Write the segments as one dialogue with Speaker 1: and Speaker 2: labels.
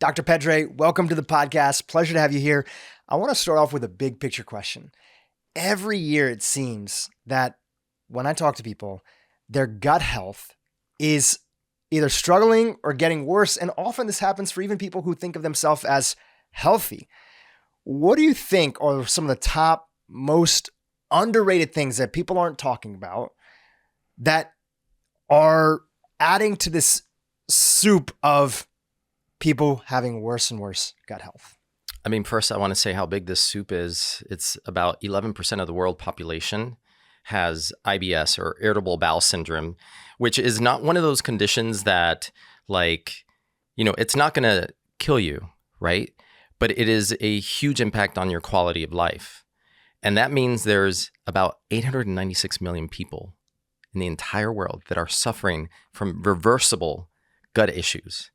Speaker 1: Dr. Pedre, welcome to the podcast. Pleasure to have you here. I want to start off with a big picture question. Every year it seems that when I talk to people, their gut health is either struggling or getting worse. And often this happens for even people who think of themselves as healthy. What do you think are some of the top most underrated things that people aren't talking about that are adding to this soup of people having worse and worse gut health?
Speaker 2: I mean, first, I want to say how big this soup is. It's about 11% of the world population has IBS or irritable bowel syndrome, which is not one of those conditions that, it's not going to kill you, right? But it is a huge impact on your quality of life. And that means there's about 896 million people in the entire world that are suffering from reversible gut issues.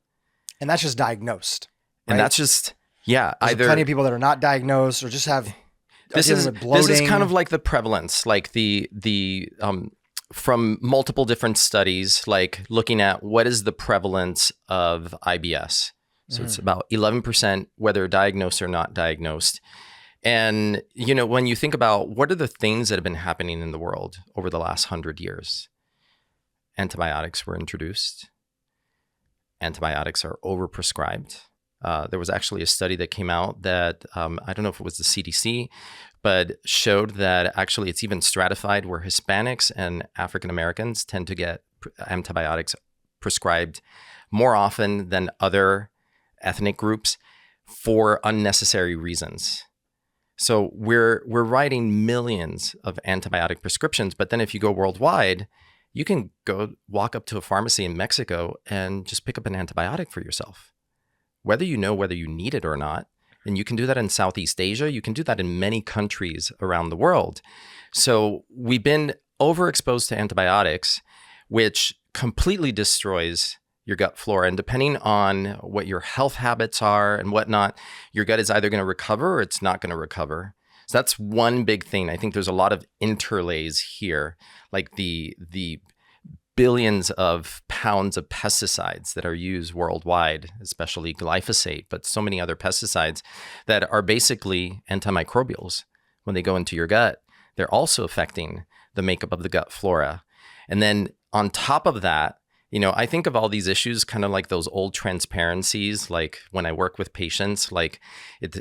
Speaker 1: And that's just diagnosed. Right?
Speaker 2: And that's just, There's
Speaker 1: plenty of people that are not diagnosed or just have
Speaker 2: this is kind of like the prevalence, like the from multiple different studies, like looking at what is the prevalence of IBS. So it's about 11%, whether diagnosed or not diagnosed. And, when you think about what are the things that have been happening in the world over the last 100 years, antibiotics were introduced. Antibiotics are overprescribed. There was actually a study that came out that, I don't know if it was the CDC, but showed that actually it's even stratified where Hispanics and African Americans tend to get antibiotics prescribed more often than other ethnic groups for unnecessary reasons. So we're writing millions of antibiotic prescriptions, but then if you go worldwide, you can go walk up to a pharmacy in Mexico and just pick up an antibiotic for yourself, whether you need it or not. And you can do that in Southeast Asia. You can do that in many countries around the world. So we've been overexposed to antibiotics, which completely destroys your gut flora. And depending on what your health habits are and whatnot, your gut is either going to recover or it's not going to recover. So that's one big thing. I think there's a lot of interlays here, like the billions of pounds of pesticides that are used worldwide, especially glyphosate, but so many other pesticides that are basically antimicrobials. When they go into your gut, they're also affecting the makeup of the gut flora. And then on top of that, I think of all these issues kind of like those old transparencies, like when I work with patients, like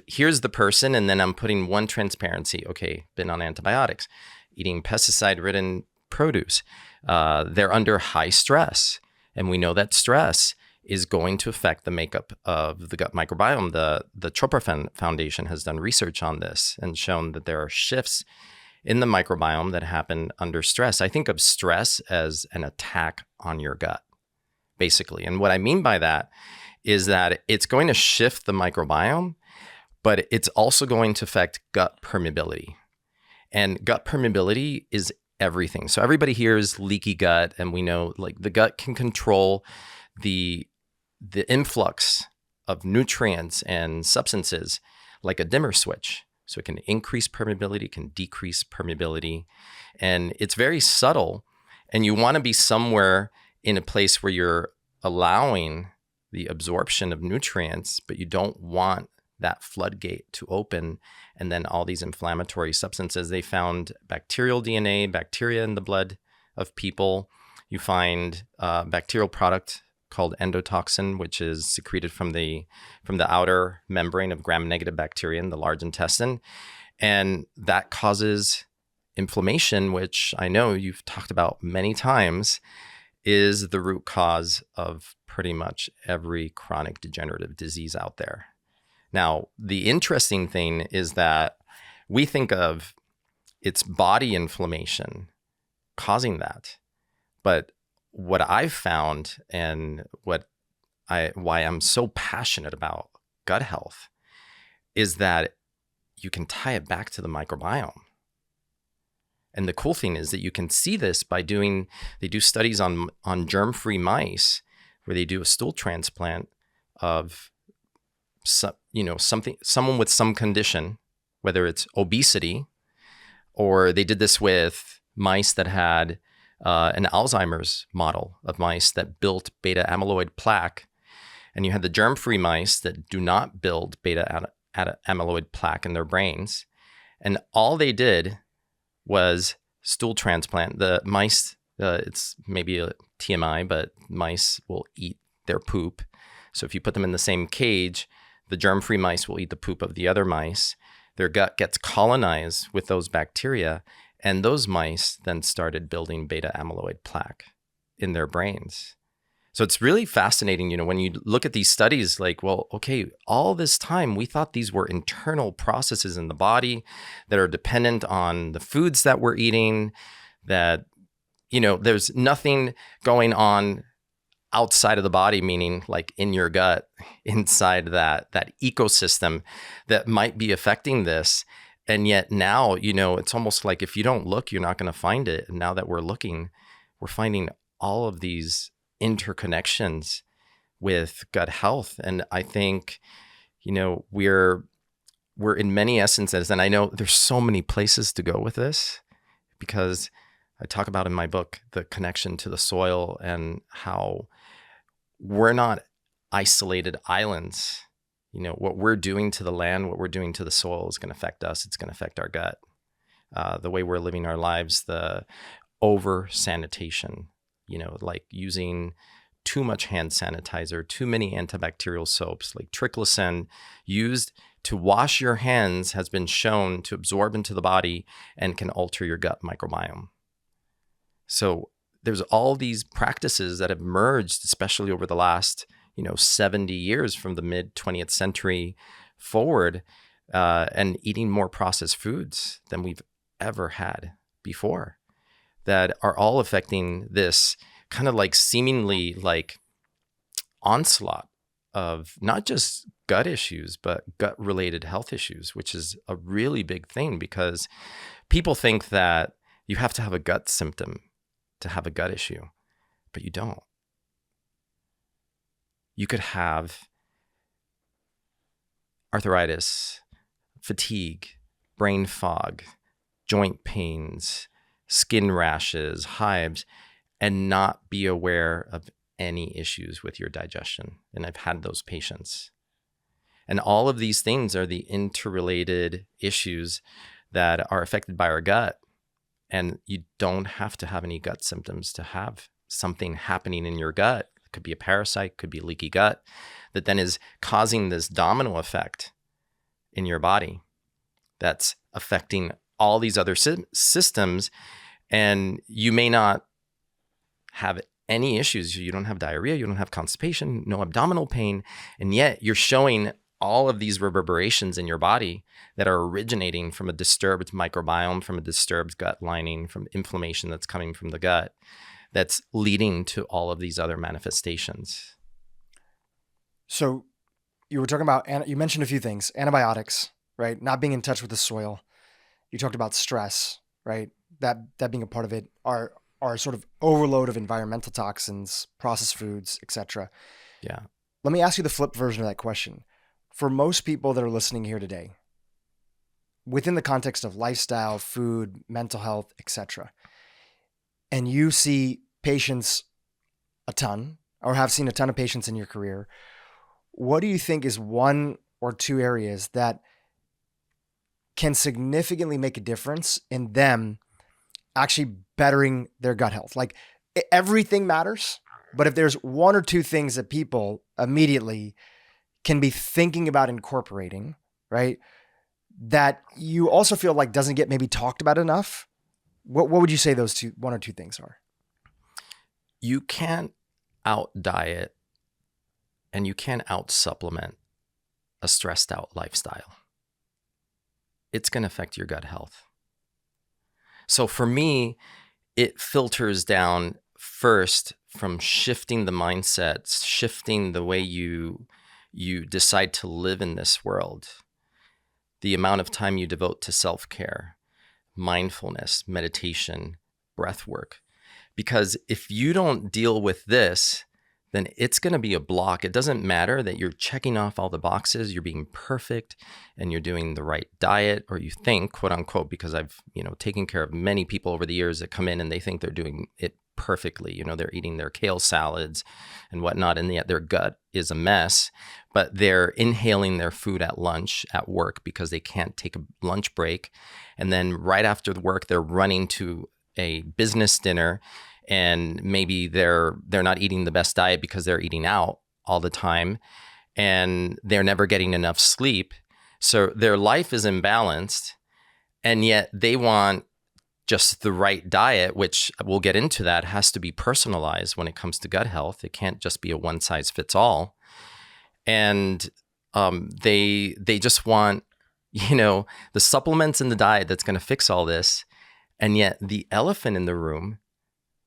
Speaker 2: here's the person, and then I'm putting one transparency. Okay, been on antibiotics, eating pesticide-ridden produce. They're under high stress. And we know that stress is going to affect the makeup of the gut microbiome. The Chopra Foundation has done research on this and shown that there are shifts in the microbiome that happen under stress. I think of stress as an attack on your gut, basically. And what I mean by that is that it's going to shift the microbiome, but it's also going to affect gut permeability. And gut permeability is everything. So everybody hears leaky gut, and we know like the gut can control the influx of nutrients and substances like a dimmer switch. So it can increase permeability, can decrease permeability, and it's very subtle. And you want to be somewhere in a place where you're allowing the absorption of nutrients, but you don't want that floodgate to open. And then all these inflammatory substances, they found bacterial DNA, bacteria in the blood of people. You find a bacterial product called endotoxin, which is secreted from the outer membrane of gram-negative bacteria in the large intestine. And that causes inflammation, which I know you've talked about many times, is the root cause of pretty much every chronic degenerative disease out there. Now, the interesting thing is that we think of it's body inflammation causing that. But what I've found and why I'm so passionate about gut health is that you can tie it back to the microbiome. And the cool thing is that you can see this by they do studies on germ-free mice where they do a stool transplant of someone with some condition, whether it's obesity, or they did this with mice that had an Alzheimer's model of mice that built beta amyloid plaque. And you had the germ-free mice that do not build beta amyloid plaque in their brains. And all they did was stool transplant. The mice, it's maybe a TMI, but mice will eat their poop. So if you put them in the same cage, the germ-free mice will eat the poop of the other mice. Their gut gets colonized with those bacteria, and those mice then started building beta amyloid plaque in their brains. So it's really fascinating, when you look at these studies, like, well, okay, all this time we thought these were internal processes in the body that are dependent on the foods that we're eating, that, there's nothing going on outside of the body, meaning like in your gut, inside that ecosystem that might be affecting this. And yet now, it's almost like if you don't look, you're not going to find it. And now that we're looking, we're finding all of these interconnections with gut health. And I think, we're in many essences, and I know there's so many places to go with this, because I talk about in my book the connection to the soil and how we're not isolated islands. What we're doing to the land, what we're doing to the soil is going to affect us. It's going to affect our gut, the way we're living our lives, the over sanitation, like using too much hand sanitizer, too many antibacterial soaps, like triclosan used to wash your hands has been shown to absorb into the body and can alter your gut microbiome. So there's all these practices that have emerged, especially over the last, 70 years from the mid 20th century forward, and eating more processed foods than we've ever had before, that are all affecting this kind of like seemingly like onslaught of not just gut issues, but gut related health issues, which is a really big thing, because people think that you have to have a gut symptom to have a gut issue, but you don't. You could have arthritis, fatigue, brain fog, joint pains, skin rashes, hives, and not be aware of any issues with your digestion. And I've had those patients. And all of these things are the interrelated issues that are affected by our gut. And you don't have to have any gut symptoms to have something happening in your gut. It could be a parasite, could be leaky gut, that then is causing this domino effect in your body that's affecting all these other systems. And you may not have any issues. You don't have diarrhea, you don't have constipation, no abdominal pain, and yet you're showing all of these reverberations in your body that are originating from a disturbed microbiome, from a disturbed gut lining, from inflammation that's coming from the gut, that's leading to all of these other manifestations.
Speaker 1: So you were talking about, you mentioned a few things, antibiotics, right? Not being in touch with the soil. You talked about stress, right? That being a part of it, our sort of overload of environmental toxins, processed foods, etc.
Speaker 2: Yeah.
Speaker 1: Let me ask you the flip version of that question. For most people that are listening here today, within the context of lifestyle, food, mental health, etc., and you see patients a ton, or have seen a ton of patients in your career, what do you think is one or two areas that can significantly make a difference in them actually bettering their gut health? Like, everything matters, but if there's one or two things that people immediately can be thinking about incorporating, right, that you also feel like doesn't get maybe talked about enough, what would you say those one or two things are?
Speaker 2: You can't out diet and you can't out supplement a stressed out lifestyle. It's going to affect your gut health. So for me, it filters down first from shifting the mindset, shifting the way you decide to live in this world, the amount of time you devote to self-care, mindfulness, meditation, breath work. Because if you don't deal with this, then it's going to be a block. It doesn't matter that you're checking off all the boxes, you're being perfect, and you're doing the right diet, or you think, quote unquote, because I've, taken care of many people over the years that come in and they think they're doing it perfectly. They're eating their kale salads and whatnot, and yet their gut is a mess, but they're inhaling their food at lunch at work because they can't take a lunch break. And then right after the work, they're running to a business dinner, and maybe they're not eating the best diet because they're eating out all the time, and they're never getting enough sleep. So their life is imbalanced, and yet they want just the right diet, which we'll get into that, has to be personalized when it comes to gut health. It can't just be a one size fits all. And they just want, the supplements in the diet that's going to fix all this. And yet the elephant in the room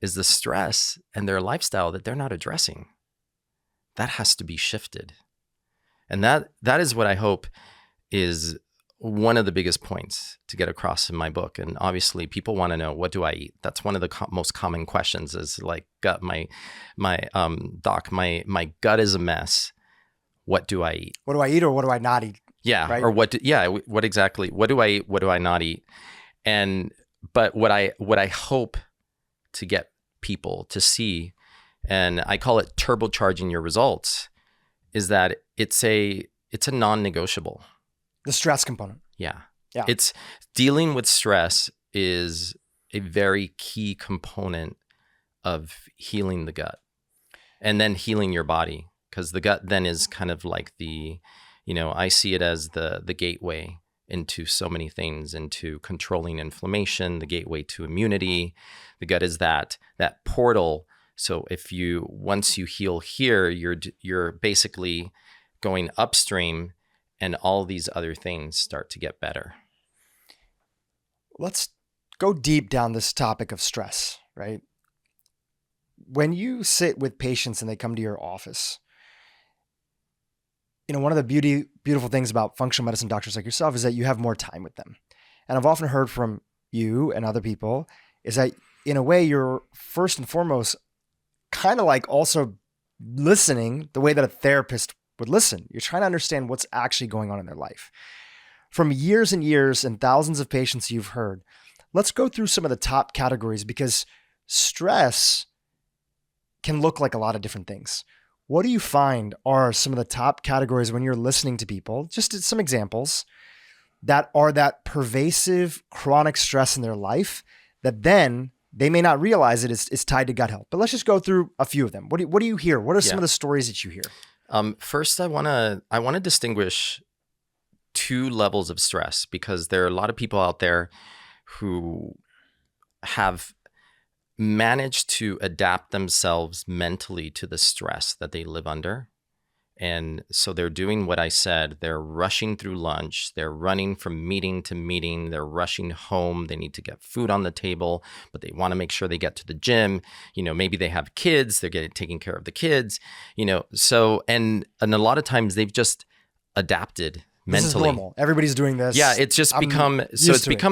Speaker 2: is the stress and their lifestyle that they're not addressing. That has to be shifted. And that is what I hope is one of the biggest points to get across in my book. And obviously people want to know, what do I eat? That's one of the most common questions is like, gut, doc, my gut is a mess. What do I eat?
Speaker 1: What do I eat or what do I not eat?
Speaker 2: Yeah.
Speaker 1: Right?
Speaker 2: Or what exactly, what do I eat? What do I not eat? But what I hope to get people to see, and I call it turbocharging your results, is that it's a non-negotiable.
Speaker 1: The stress component.
Speaker 2: Yeah.
Speaker 1: Yeah.
Speaker 2: It's dealing with stress is a very key component of healing the gut and then healing your body, because the gut then is kind of like I see it as the gateway into so many things, into controlling inflammation, the gateway to immunity. The gut is that portal. So once you heal here, you're basically going upstream, and all these other things start to get better.
Speaker 1: Let's go deep down this topic of stress, right? When you sit with patients and they come to your office, one of the beautiful things about functional medicine doctors like yourself is that you have more time with them. And I've often heard from you and other people is that in a way you're first and foremost kind of like also listening the way that a therapist would listen. You're trying to understand what's actually going on in their life. From years and years and thousands of patients you've heard, let's go through some of the top categories, because stress can look like a lot of different things. What do you find are some of the top categories when you're listening to people, just some examples, that are that pervasive chronic stress in their life that then they may not realize it is tied to gut health? But let's just go through a few of them. What do you hear? What are some of the stories that you hear?
Speaker 2: First, I want to distinguish two levels of stress, because there are a lot of people out there who have managed to adapt themselves mentally to the stress that they live under. And so they're doing what I said. They're rushing through lunch. They're running from meeting to meeting. They're rushing home. They need to get food on the table, but they want to make sure they get to the gym. Maybe they have kids. They're taking care of the kids. So and a lot of times they've just adapted mentally.
Speaker 1: This is normal. Everybody's doing this.
Speaker 2: Yeah, it's just become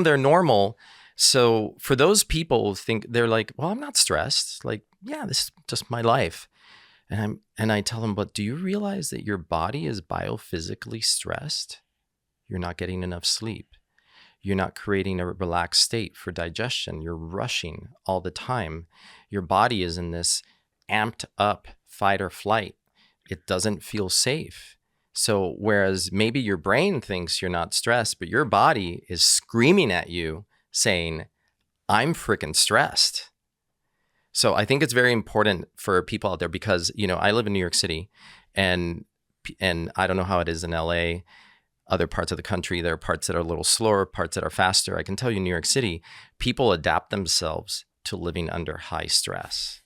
Speaker 2: their normal. So for those people think they're like, well, I'm not stressed. Like, yeah, this is just my life. And I tell them, but do you realize that your body is biophysically stressed? You're not getting enough sleep. You're not creating a relaxed state for digestion. You're rushing all the time. Your body is in this amped up fight or flight. It doesn't feel safe. So whereas maybe your brain thinks you're not stressed, but your body is screaming at you saying, I'm freaking stressed. So I think it's very important for people out there, because, I live in New York City, and I don't know how it is in LA, other parts of the country. There are parts that are a little slower, parts that are faster. I can tell you in New York City, people adapt themselves to living under high stress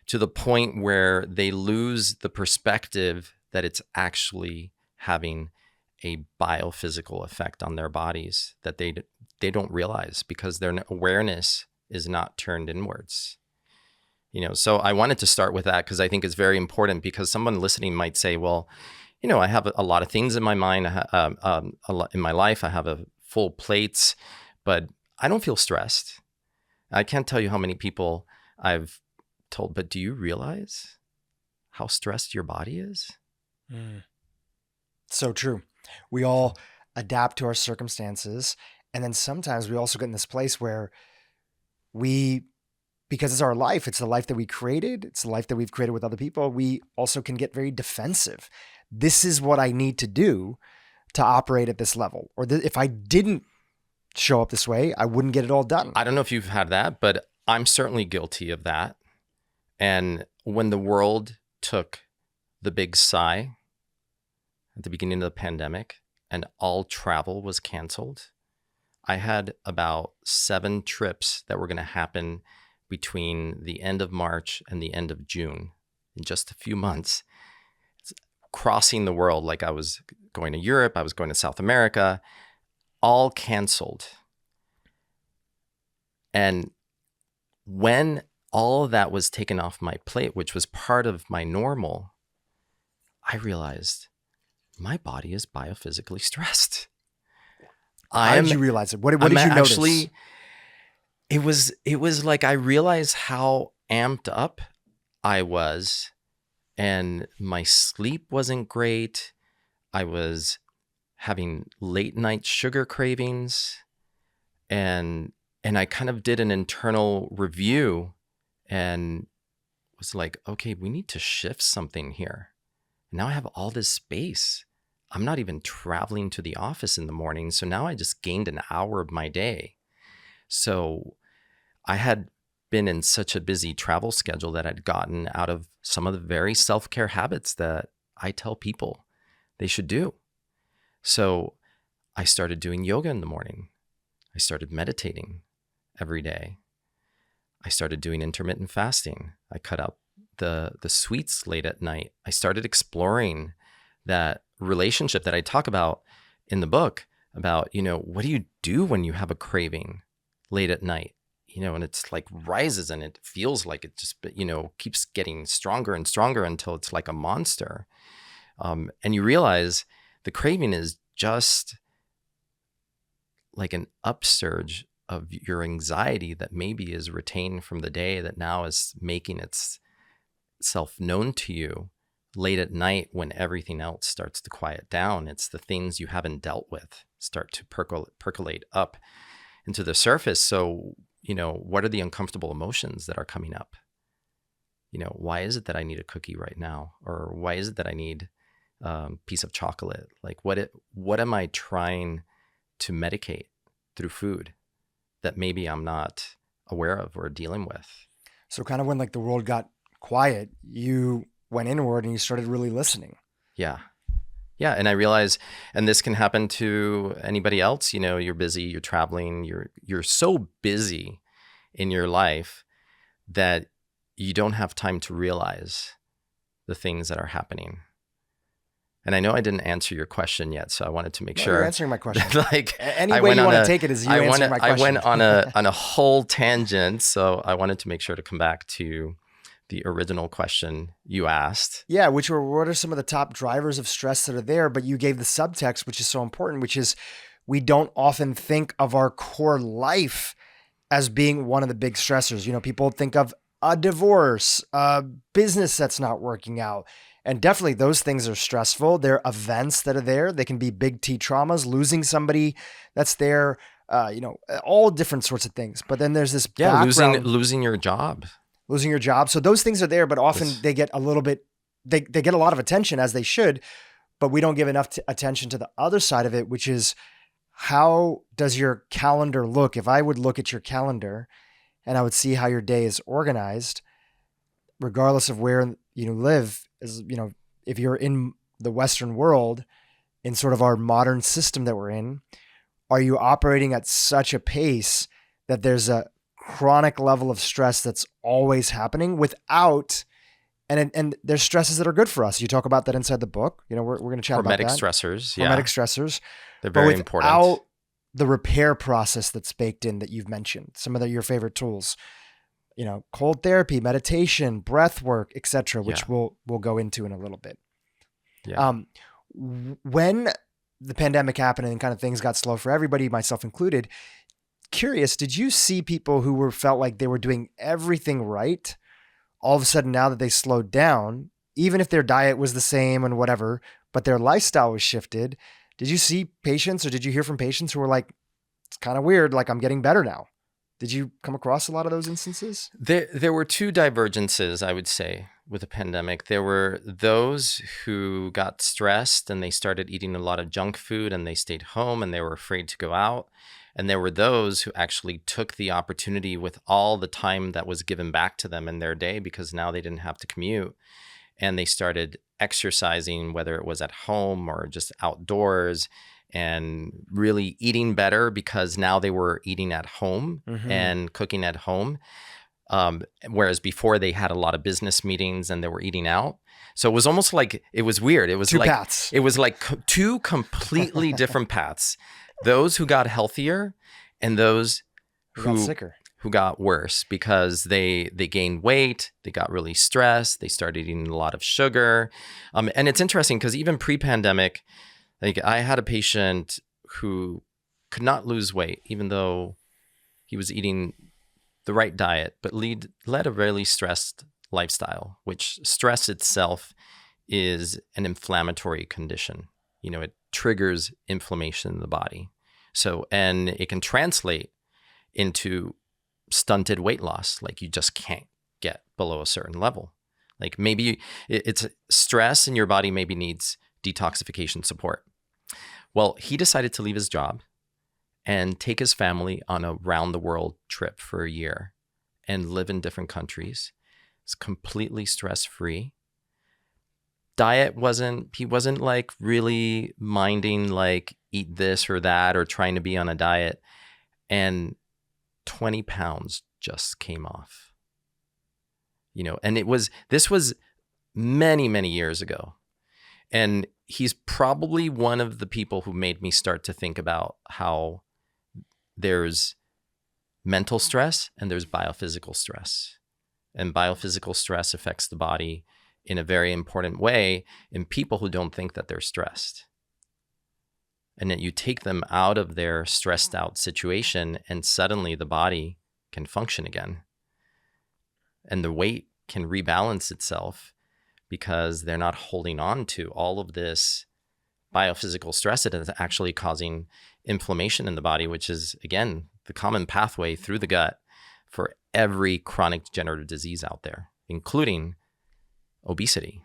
Speaker 2: to the point where they lose the perspective that it's actually having a biophysical effect on their bodies that they don't realize, because their awareness is not turned inwards. So I wanted to start with that, because I think it's very important, because someone listening might say, well, I have a lot of things in my mind, a lot in my life. I have a full plates, but I don't feel stressed. I can't tell you how many people I've told, but do you realize how stressed your body is?
Speaker 1: So true. We all adapt to our circumstances. And then sometimes we also get in this place where because it's our life, it's the life that we created, it's the life that we've created with other people, we also can get very defensive. This is what I need to do to operate at this level. Or if I didn't show up this way, I wouldn't get it all done.
Speaker 2: I don't know if you've had that, but I'm certainly guilty of that. And when the world took the big sigh at the beginning of the pandemic and all travel was canceled, I had about 7 trips that were going to happen between the end of March and the end of June in just a few months, crossing the world. Like I was going to Europe, I was going to South America, all canceled. And when all of that was taken off my plate, which was part of my normal, I realized my body is biophysically stressed.
Speaker 1: How did you realize it? What did you notice?
Speaker 2: Actually, it was like I realized how amped up I was, and my sleep wasn't great. I was having late night sugar cravings, and I kind of did an internal review and was like, okay, we need to shift something here. Now I have all this space. I'm not even traveling to the office in the morning. So now I just gained an hour of my day. So I had been in such a busy travel schedule that I'd gotten out of some of the very self-care habits that I tell people they should do. So I started doing yoga in the morning. I started meditating every day. I started doing intermittent fasting. I cut out the sweets late at night. I started exploring that relationship that I talk about in the book about, what do you do when you have a craving late at night? And it's like rises and it feels like it just, keeps getting stronger and stronger until it's like a monster. And you realize the craving is just like an upsurge of your anxiety that maybe is retained from the day that now is making itself known to you late at night when everything else starts to quiet down. It's the things you haven't dealt with start to percolate up into the surface. So, what are the uncomfortable emotions that are coming up? Why is it that I need a cookie right now? Or why is it that I need a piece of chocolate? Like what am I trying to medicate through food that maybe I'm not aware of or dealing with?
Speaker 1: So kind of when like the world got quiet, you went inward and you started really listening.
Speaker 2: Yeah. Yeah. And I realize, and this can happen to anybody else, you're busy, you're traveling, you're so busy in your life that you don't have time to realize the things that are happening. And I know I didn't answer your question yet, so I wanted to make sure.
Speaker 1: You're answering my question.
Speaker 2: Like
Speaker 1: any way you want to take it is you answering my question.
Speaker 2: I went on a whole tangent, so I wanted to make sure to come back to the original question you asked.
Speaker 1: Yeah, what are some of the top drivers of stress that are there? But you gave the subtext, which is so important, which is we don't often think of our core life as being one of the big stressors. People think of a divorce, a business that's not working out. And definitely those things are stressful. They're events that are there. They can be big T traumas, losing somebody that's there, all different sorts of things. But then there's this background.
Speaker 2: Losing your job.
Speaker 1: Losing your job. So those things are there, but often they get a little bit, they get a lot of attention as they should, but we don't give enough attention to the other side of it, which is how does your calendar look? If I would look at your calendar and I would see how your day is organized, regardless of where you live, if you're in the Western world, in sort of our modern system that we're in, are you operating at such a pace that there's a chronic level of stress that's always happening without, and there's stresses that are good for us. You talk about that inside the book. We're going to chat about that.
Speaker 2: Hormetic stressors. Yeah.
Speaker 1: Hormetic stressors.
Speaker 2: They're very important.
Speaker 1: Without the repair process that's baked in that you've mentioned, some of your favorite tools, cold therapy, meditation, breath work, etc., which we'll go into in a little bit.
Speaker 2: Yeah.
Speaker 1: When the pandemic happened and kind of things got slow for everybody, myself included, curious, did you see people who felt like they were doing everything right? All of a sudden, now that they slowed down, even if their diet was the same and whatever, but their lifestyle was shifted. Did you see patients or did you hear from patients who were like, it's kind of weird, like I'm getting better now? Did you come across a lot of those instances?
Speaker 2: There were two divergences, I would say, with the pandemic. There were those who got stressed and they started eating a lot of junk food and they stayed home and they were afraid to go out. And there were those who actually took the opportunity with all the time that was given back to them in their day, because now they didn't have to commute, and they started exercising, whether it was at home or just outdoors, and really eating better because now they were eating at home and cooking at home. Whereas before they had a lot of business meetings and they were eating out. So it was almost like, it was weird. It was
Speaker 1: two
Speaker 2: like
Speaker 1: paths.
Speaker 2: It was like two completely different paths. Those who got healthier and those who got worse because they gained weight, they got really stressed, they started eating a lot of sugar. And it's interesting because even pre-pandemic, like I had a patient who could not lose weight, even though he was eating the right diet, but led a really stressed lifestyle, which stress itself is an inflammatory condition. It triggers inflammation in the body. So, and it can translate into stunted weight loss. Like you just can't get below a certain level. Like maybe it's stress and your body maybe needs detoxification support. Well, he decided to leave his job and take his family on a round the world trip for a year and live in different countries. It's completely stress-free. Diet he wasn't like really minding like eat this or that or trying to be on a diet. And 20 pounds just came off, and this was many, many years ago. And he's probably one of the people who made me start to think about how there's mental stress and there's biophysical stress. And biophysical stress affects the body in a very important way in people who don't think that they're stressed. And that you take them out of their stressed out situation and suddenly the body can function again. And the weight can rebalance itself because they're not holding on to all of this biophysical stress that is actually causing inflammation in the body, which is, again, the common pathway through the gut for every chronic degenerative disease out there, including obesity.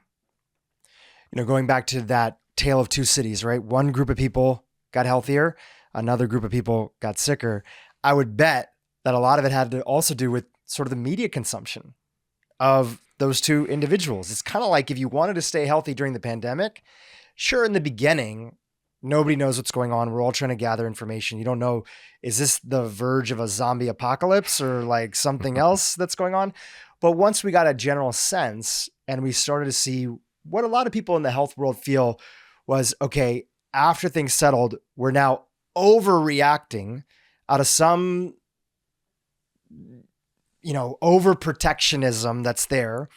Speaker 1: Going back to that tale of two cities, right? One group of people got healthier, another group of people got sicker. I would bet that a lot of it had to also do with sort of the media consumption of those two individuals. It's kind of like if you wanted to stay healthy during the pandemic, sure, in the beginning, nobody knows what's going on. We're all trying to gather information. You don't know, is this the verge of a zombie apocalypse or like something else that's going on? But once we got a general sense and we started to see what a lot of people in the health world feel was, okay, after things settled, we're now overreacting out of some overprotectionism that's there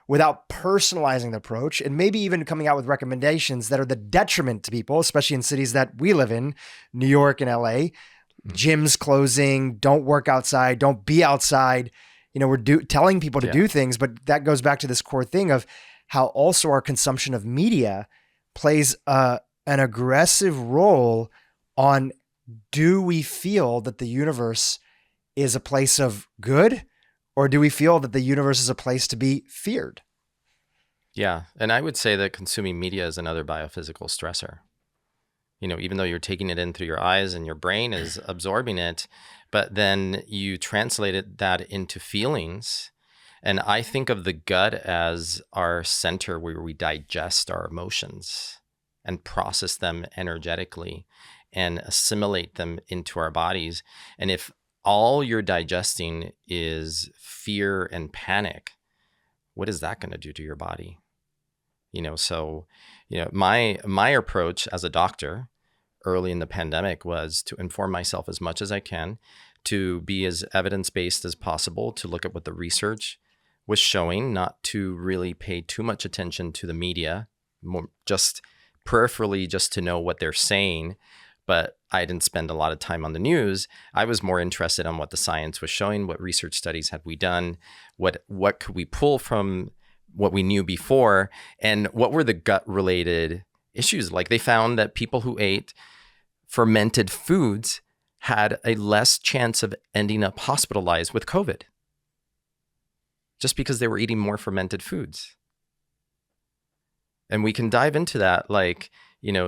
Speaker 1: without personalizing the approach and maybe even coming out with recommendations that are the detriment to people, especially in cities that we live in, New York and LA, gyms closing, don't work outside, don't be outside. We're telling people to do things, but that goes back to this core thing of how also our consumption of media plays an aggressive role on, do we feel that the universe is a place of good, or do we feel that the universe is a place to be feared?
Speaker 2: Yeah. And I would say that consuming media is another biophysical stressor. Even though you're taking it in through your eyes and your brain is absorbing it, but then you translate that into feelings. And I think of the gut as our center where we digest our emotions and process them energetically and assimilate them into our bodies. And if all you're digesting is fear and panic, what is that going to do to your body? My approach as a doctor early in the pandemic was to inform myself as much as I can, to be as evidence-based as possible, to look at what the research was showing, not to really pay too much attention to the media, more just peripherally, just to know what they're saying. But I didn't spend a lot of time on the news. I was more interested in what the science was showing, what research studies had we done, what could we pull from what we knew before. And what were the gut-related issues? Like, they found that people who ate fermented foods had a less chance of ending up hospitalized with COVID, just because they were eating more fermented foods. And we can dive into that, like,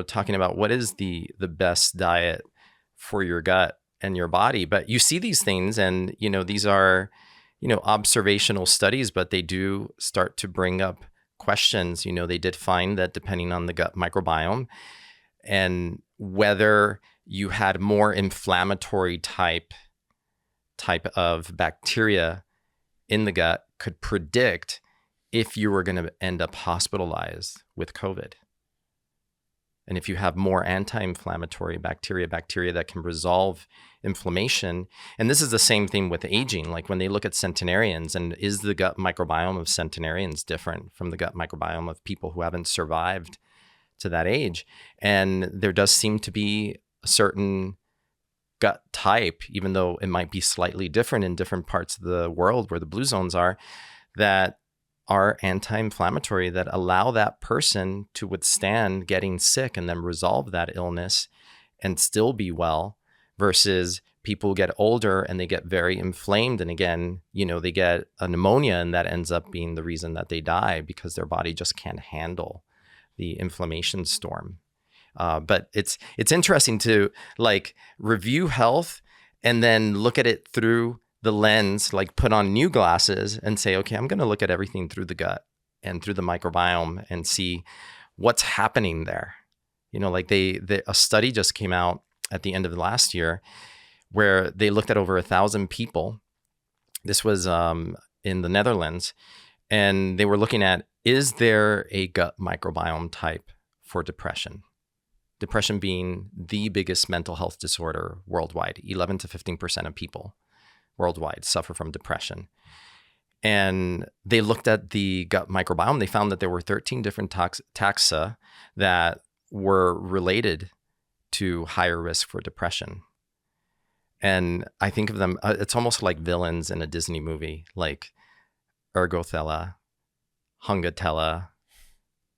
Speaker 2: talking about what is the best diet for your gut and your body. But you see these things, and, these are, observational studies, but they do start to bring up questions. They did find that depending on the gut microbiome and whether you had more inflammatory type of bacteria in the gut could predict if you were going to end up hospitalized with COVID. And if you have more anti-inflammatory bacteria that can resolve inflammation, and this is the same thing with aging, like when they look at centenarians, and is the gut microbiome of centenarians different from the gut microbiome of people who haven't survived to that age? And there does seem to be a certain gut type, even though it might be slightly different in different parts of the world where the blue zones are, that are anti-inflammatory, that allow that person to withstand getting sick and then resolve that illness and still be well, versus people get older and they get very inflamed. And again, they get a pneumonia, and that ends up being the reason that they die, because their body just can't handle the inflammation storm. But it's interesting to review health and then look at it through the lens, like put on new glasses and say, okay, I'm going to look at everything through the gut and through the microbiome and see what's happening there. A study just came out at the end of last year where they looked at over 1,000 people. This was in the Netherlands, and they were looking at, is there a gut microbiome type for depression? Depression being the biggest mental health disorder worldwide. 11 to 15% of people worldwide suffer from depression. And they looked at the gut microbiome. They found that there were 13 different taxa that were related to higher risk for depression. And I think of them, it's almost like villains in a Disney movie, like Ergothella, Hungatella,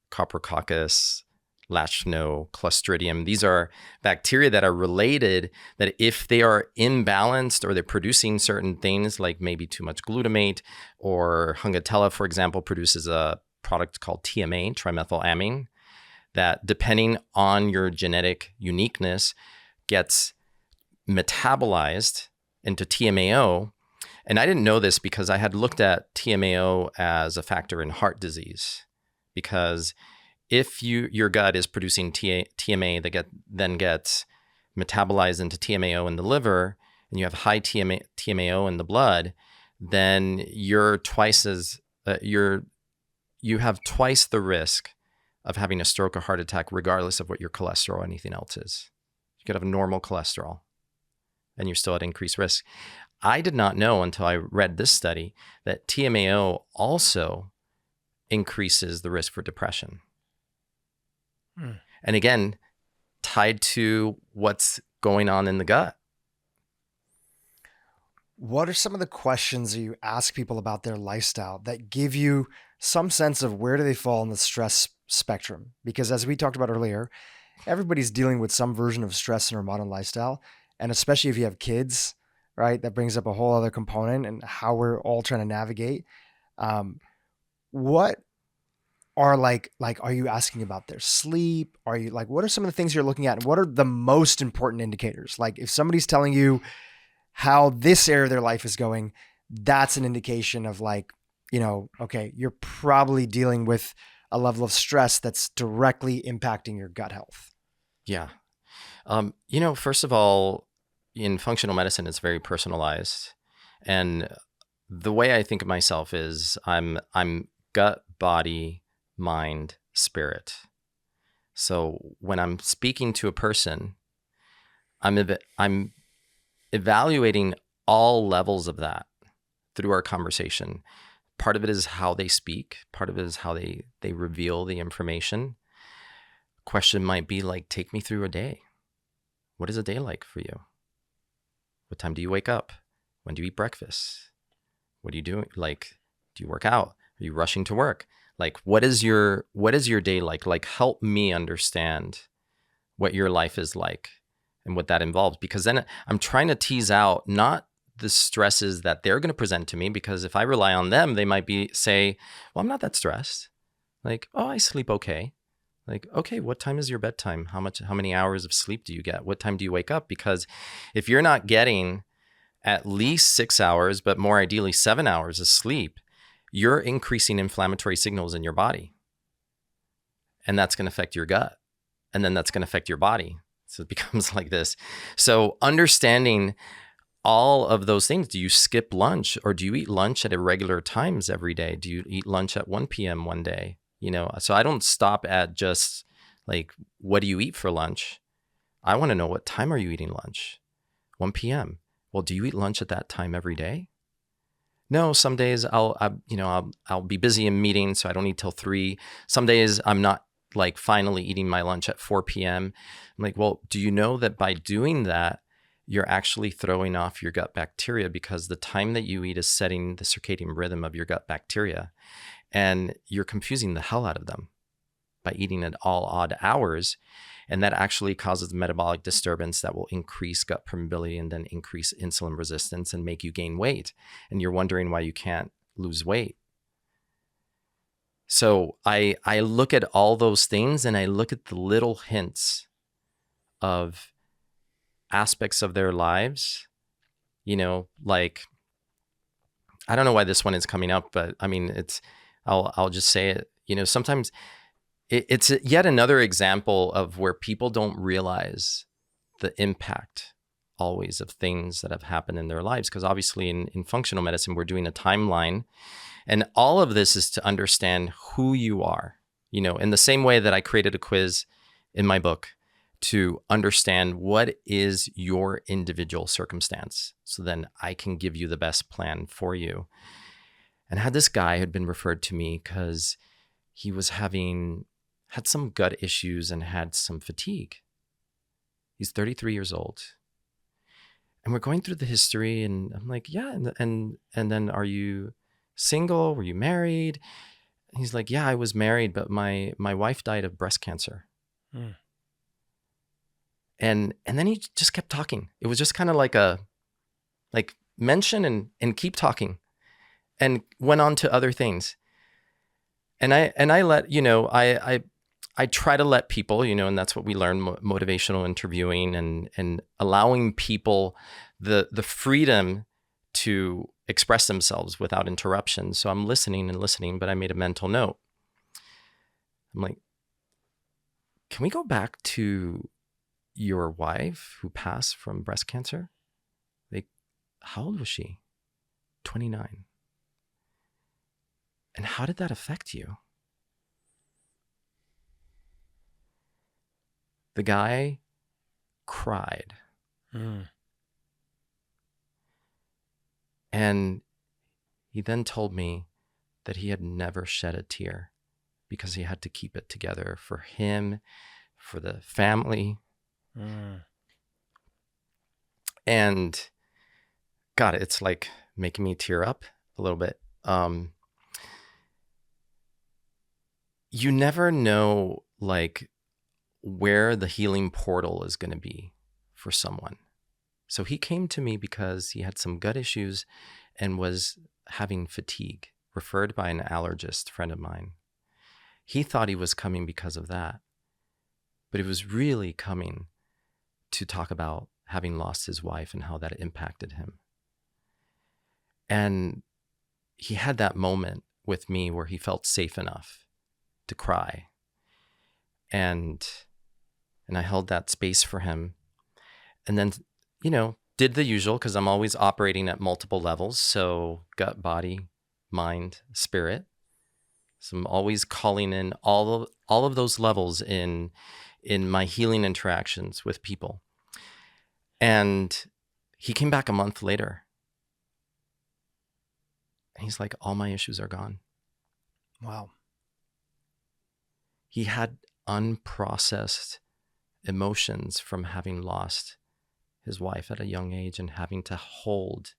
Speaker 2: Coprococcus, Lachno, Clostridium. These are bacteria that are related, that if they are imbalanced or they're producing certain things, like maybe too much glutamate, or Hungatella, for example, produces a product called TMA, trimethylamine, that depending on your genetic uniqueness gets metabolized into TMAO. And I didn't know this because I had looked at TMAO as a factor in heart disease, because if your gut is producing TMA that then gets metabolized into TMAO in the liver, and you have high TMAO in the blood, then you have twice the risk of having a stroke or heart attack, regardless of what your cholesterol or anything else is. You could have normal cholesterol, and you're still at increased risk. I did not know until I read this study that TMAO also increases the risk for depression. And again, tied to what's going on in the gut.
Speaker 1: What are some of the questions that you ask people about their lifestyle that give you some sense of where do they fall in the stress spectrum? Because as we talked about earlier, everybody's dealing with some version of stress in our modern lifestyle. And especially if you have kids, right? That brings up a whole other component and how we're all trying to navigate. What are are you asking about their sleep? Are you what are some of the things you're looking at? And what are the most important indicators? Like if somebody's telling you how this area of their life is going, that's an indication of okay, you're probably dealing with a level of stress that's directly impacting your gut health.
Speaker 2: Yeah. First of all, in functional medicine, it's very personalized. And the way I think of myself is I'm gut, body, mind, spirit. So when I'm speaking to a person, I'm evaluating all levels of that through our conversation. Part of it is how they speak. Part of it is how they reveal the information. Question might be take me through a day. What is a day like for you? What time do you wake up? When do you eat breakfast? What are you doing? Do you work out? Are you rushing to work? Like, what is your day like? Like, help me understand what your life is like and what that involves. Because then I'm trying to tease out not the stresses that they're going to present to me, because if I rely on them, they might say, well, I'm not that stressed. Like, oh, I sleep okay. Like, okay, what time is your bedtime? How many hours of sleep do you get? What time do you wake up? Because if you're not getting at least 6 hours, but more ideally 7 hours of sleep, you're increasing inflammatory signals in your body. And that's going to affect your gut. And then that's going to affect your body. So it becomes like this. So understanding all of those things. Do you skip lunch, or do you eat lunch at irregular times every day? Do you eat lunch at 1 p.m. one day? So I don't stop at just like, what do you eat for lunch? I want to know, what time are you eating lunch? 1 p.m. Well, do you eat lunch at that time every day? No, some days I'll be busy in meetings, so I don't eat till 3. Some days I'm not like finally eating my lunch at 4 p.m. I'm like, well, do you know that by doing that, you're actually throwing off your gut bacteria, because the time that you eat is setting the circadian rhythm of your gut bacteria, and you're confusing the hell out of them by eating at all odd hours. And that actually causes metabolic disturbance that will increase gut permeability and then increase insulin resistance and make you gain weight. And you're wondering why you can't lose weight. So I look at all those things, and I look at the little hints of aspects of their lives, like, I don't know why this one is coming up, but I mean, I'll just say it, sometimes it's yet another example of where people don't realize the impact always of things that have happened in their lives. Because obviously in functional medicine, we're doing a timeline, and all of this is to understand who you are, in the same way that I created a quiz in my book to understand what is your individual circumstance. So then I can give you the best plan for you. And had this guy had been referred to me because he was had some gut issues and had some fatigue. He's 33 years old. And we're going through the history, and I'm like, yeah. And then, are you single? Were you married? And he's like, yeah, I was married, but my wife died of breast cancer. Mm. And then he just kept talking. It was just kind of like mention and keep talking, and went on to other things. And I let, I try to let people, and that's what we learn, motivational interviewing, and allowing people the freedom to express themselves without interruption. So I'm listening and listening, but I made a mental note. I'm like, can we go back to your wife who passed from breast cancer? Like, how old was she? 29. And how did that affect you? The guy cried. Mm. And he then told me that he had never shed a tear because he had to keep it together for him, for the family. Mm. And God, it's like making me tear up a little bit. You never know, like, where the healing portal is going to be for someone. So he came to me because he had some gut issues and was having fatigue, referred by an allergist friend of mine. He thought he was coming because of that, but it was really coming to talk about having lost his wife and how that impacted him. And he had that moment with me where he felt safe enough to cry. And I held that space for him. And then, did the usual, because I'm always operating at multiple levels. So gut, body, mind, spirit. So I'm always calling in all of those levels in my healing interactions with people. And he came back a month later. And he's like, all my issues are gone.
Speaker 1: Wow.
Speaker 2: He had unprocessed emotions from having lost his wife at a young age and having to hold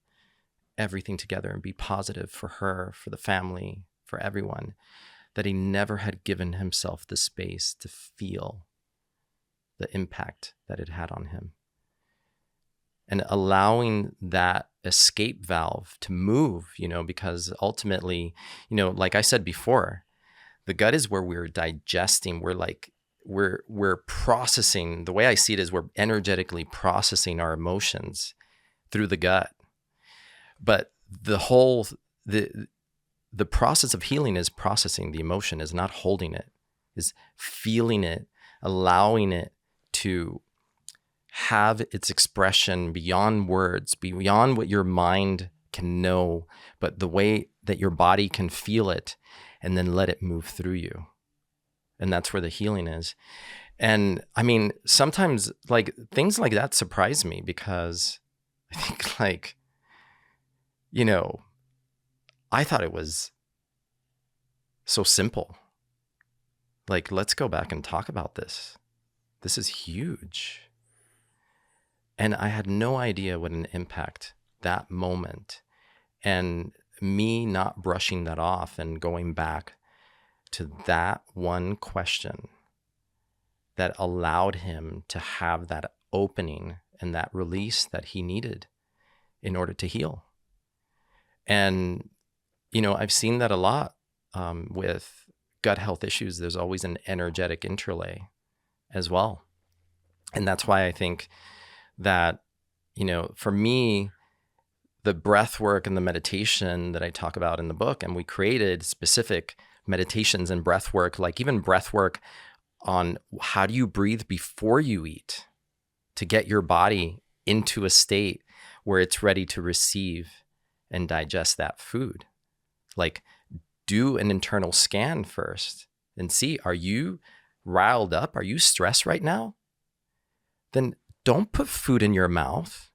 Speaker 2: everything together and be positive for her, for the family, for everyone, that he never had given himself the space to feel the impact that it had on him. And allowing that escape valve to move, because ultimately, like I said before, the gut is where we're digesting. We're processing. The way I see it is we're energetically processing our emotions through the gut. But the process of healing is processing the emotion, is not holding it, is feeling it, allowing it to have its expression beyond words, beyond what your mind can know, but the way that your body can feel it, and then let it move through you. And that's where the healing is. And I mean, sometimes like things like that surprise me, because I think I thought it was so simple. Like, let's go back and talk about this. This is huge. And I had no idea what an impact that moment, and me not brushing that off and going back to that one question that allowed him to have that opening and that release that he needed in order to heal. And, I've seen that a lot with gut health issues. There's always an energetic interlay as well. And that's why I think that, for me, the breath work and the meditation that I talk about in the book, and we created specific meditations and breath work, like even breath work on how do you breathe before you eat to get your body into a state where it's ready to receive and digest that food. Like, do an internal scan first and see, are you riled up? Are you stressed right now? Then don't put food in your mouth.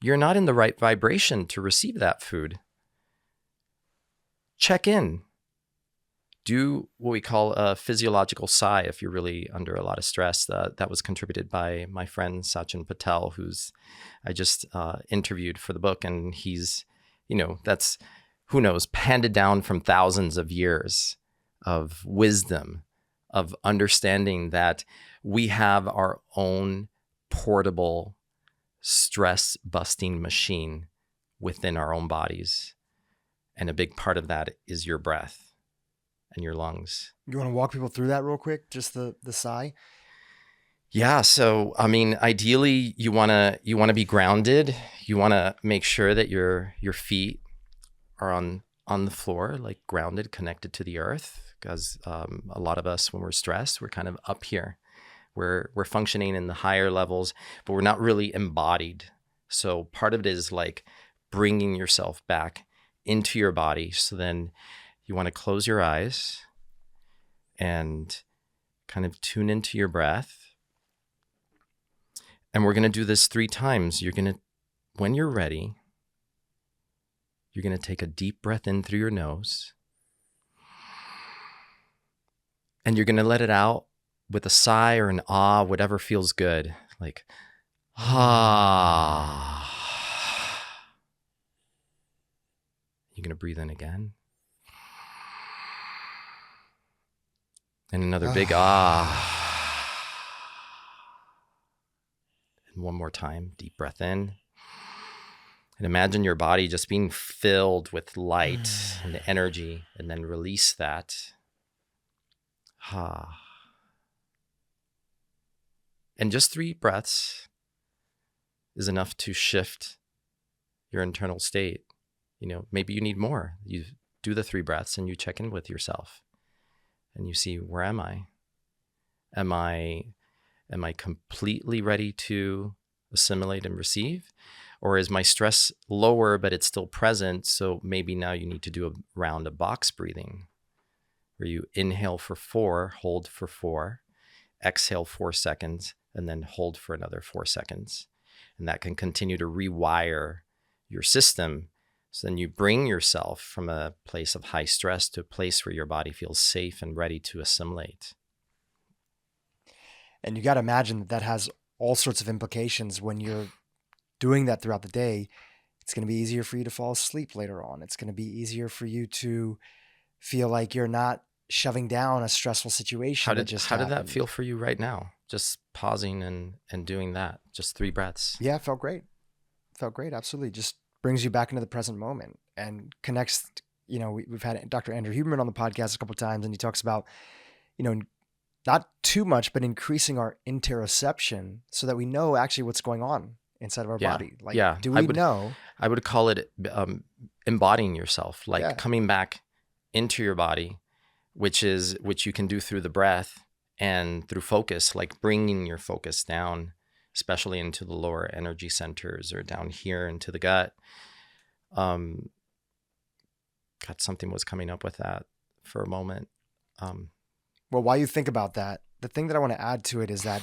Speaker 2: You're not in the right vibration to receive that food. Check in. Do what we call a physiological sigh if you're really under a lot of stress. That was contributed by my friend Sachin Patel, who's I just interviewed for the book. And he's, that's, who knows, handed down from thousands of years of wisdom, of understanding that we have our own portable stress busting machine within our own bodies. And a big part of that is your breath and your lungs.
Speaker 1: You want to walk people through that real quick? Just the sigh?
Speaker 2: Yeah. So, I mean, ideally you want to be grounded. You want to make sure that your feet are on the floor, like grounded, connected to the earth. Because a lot of us, when we're stressed, we're kind of up here. We're functioning in the higher levels, but we're not really embodied. So part of it is like bringing yourself back into your body. So then you want to close your eyes and kind of tune into your breath. And we're going to do this 3 times. When you're ready, you're going to take a deep breath in through your nose. And you're going to let it out with a sigh or an ah, whatever feels good. Like, ah. You're going to breathe in again. And another big ah. And one more time, deep breath in. And imagine your body just being filled with light and energy, and then release that. Ah. And just 3 breaths is enough to shift your internal state. Maybe you need more. You do the 3 breaths and you check in with yourself and you see, where am I? Am I completely ready to assimilate and receive? Or is my stress lower, but it's still present? So maybe now you need to do a round of box breathing, where you inhale for 4, hold for 4, exhale 4 seconds, and then hold for another 4 seconds. And that can continue to rewire your system. So then you bring yourself from a place of high stress to a place where your body feels safe and ready to assimilate.
Speaker 1: And you got to imagine that has all sorts of implications when you're doing that throughout the day. It's going to be easier for you to fall asleep later on. It's going to be easier for you to feel like you're not shoving down a stressful situation.
Speaker 2: How did that feel for you right now? Just pausing and doing that, just 3 breaths.
Speaker 1: Yeah, it felt great. Absolutely. Just brings you back into the present moment and connects. We've had Dr. Andrew Huberman on the podcast a couple of times, and he talks about, not too much, but increasing our interoception so that we know actually what's going on inside of our body. Do we know?
Speaker 2: I would call it embodying yourself, coming back into your body, which you can do through the breath and through focus, like bringing your focus down, especially into the lower energy centers or down here into the gut. Something was coming up with that for a moment.
Speaker 1: Well, while you think about that, the thing that I want to add to it is that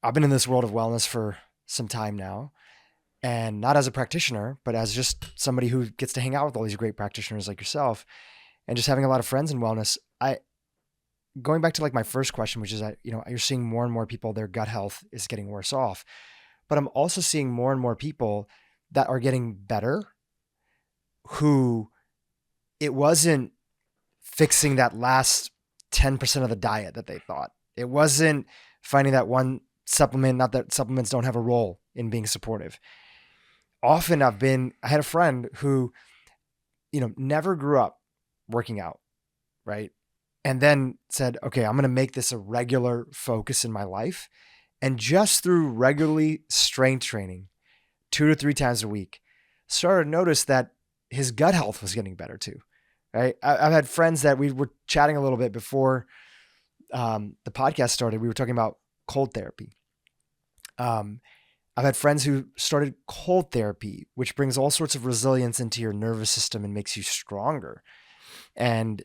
Speaker 1: I've been in this world of wellness for some time now, and not as a practitioner, but as just somebody who gets to hang out with all these great practitioners like yourself, and just having a lot of friends in wellness. Going back to like my first question, which is that, you're seeing more and more people, their gut health is getting worse off, but I'm also seeing more and more people that are getting better, who it wasn't fixing that last 10% of the diet that they thought. It wasn't finding that one supplement, not that supplements don't have a role in being supportive. Often I had a friend who, never grew up working out, right? And then said, okay, I'm going to make this a regular focus in my life. And just through regularly strength training 2 to 3 times a week, started to notice that his gut health was getting better too. Right. I've had friends that we were chatting a little bit before the podcast started. We were talking about cold therapy. I've had friends who started cold therapy, which brings all sorts of resilience into your nervous system and makes you stronger. And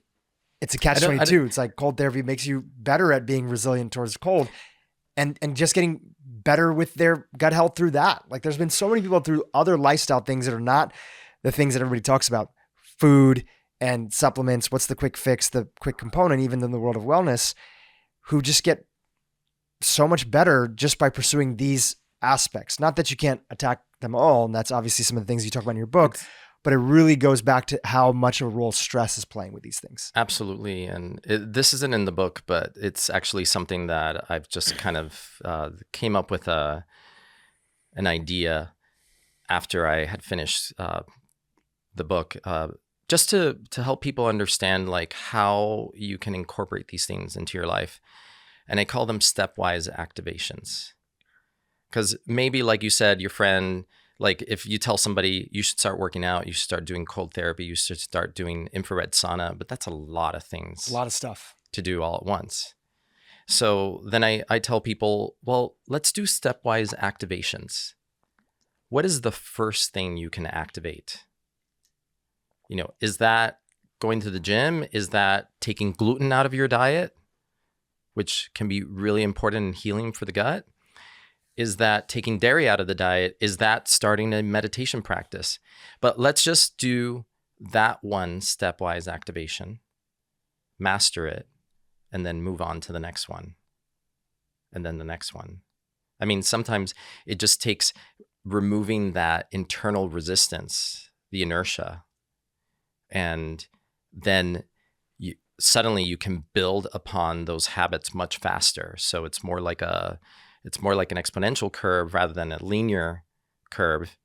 Speaker 1: it's a catch-22. It's like cold therapy makes you better at being resilient towards cold, and just getting better with their gut health through that. Like there's been so many people through other lifestyle things that are not the things that everybody talks about, food and supplements, what's the quick fix, the quick component, even in the world of wellness, who just get so much better just by pursuing these aspects. Not that you can't attack them all, and that's obviously some of the things you talk about in your book, but it really goes back to how much of a role stress is playing with these things.
Speaker 2: Absolutely. And this isn't in the book, but it's actually something that I've just kind of came up with an idea after I had finished the book, just to help people understand like how you can incorporate these things into your life. And I call them stepwise activations. Because maybe, like you said, your friend, like if you tell somebody you should start working out, you should start doing cold therapy, you should start doing infrared sauna, but that's a lot of things.
Speaker 1: A lot of stuff
Speaker 2: to do all at once. So then I tell people, well, let's do stepwise activations. What is the first thing you can activate? Is that going to the gym? Is that taking gluten out of your diet, which can be really important in healing for the gut? Is that taking dairy out of the diet? Is that starting a meditation practice? But let's just do that one stepwise activation, master it, and then move on to the next one. And then the next one. I mean, sometimes it just takes removing that internal resistance, the inertia, and then suddenly you can build upon those habits much faster. So it's more like an exponential curve rather than a linear curve.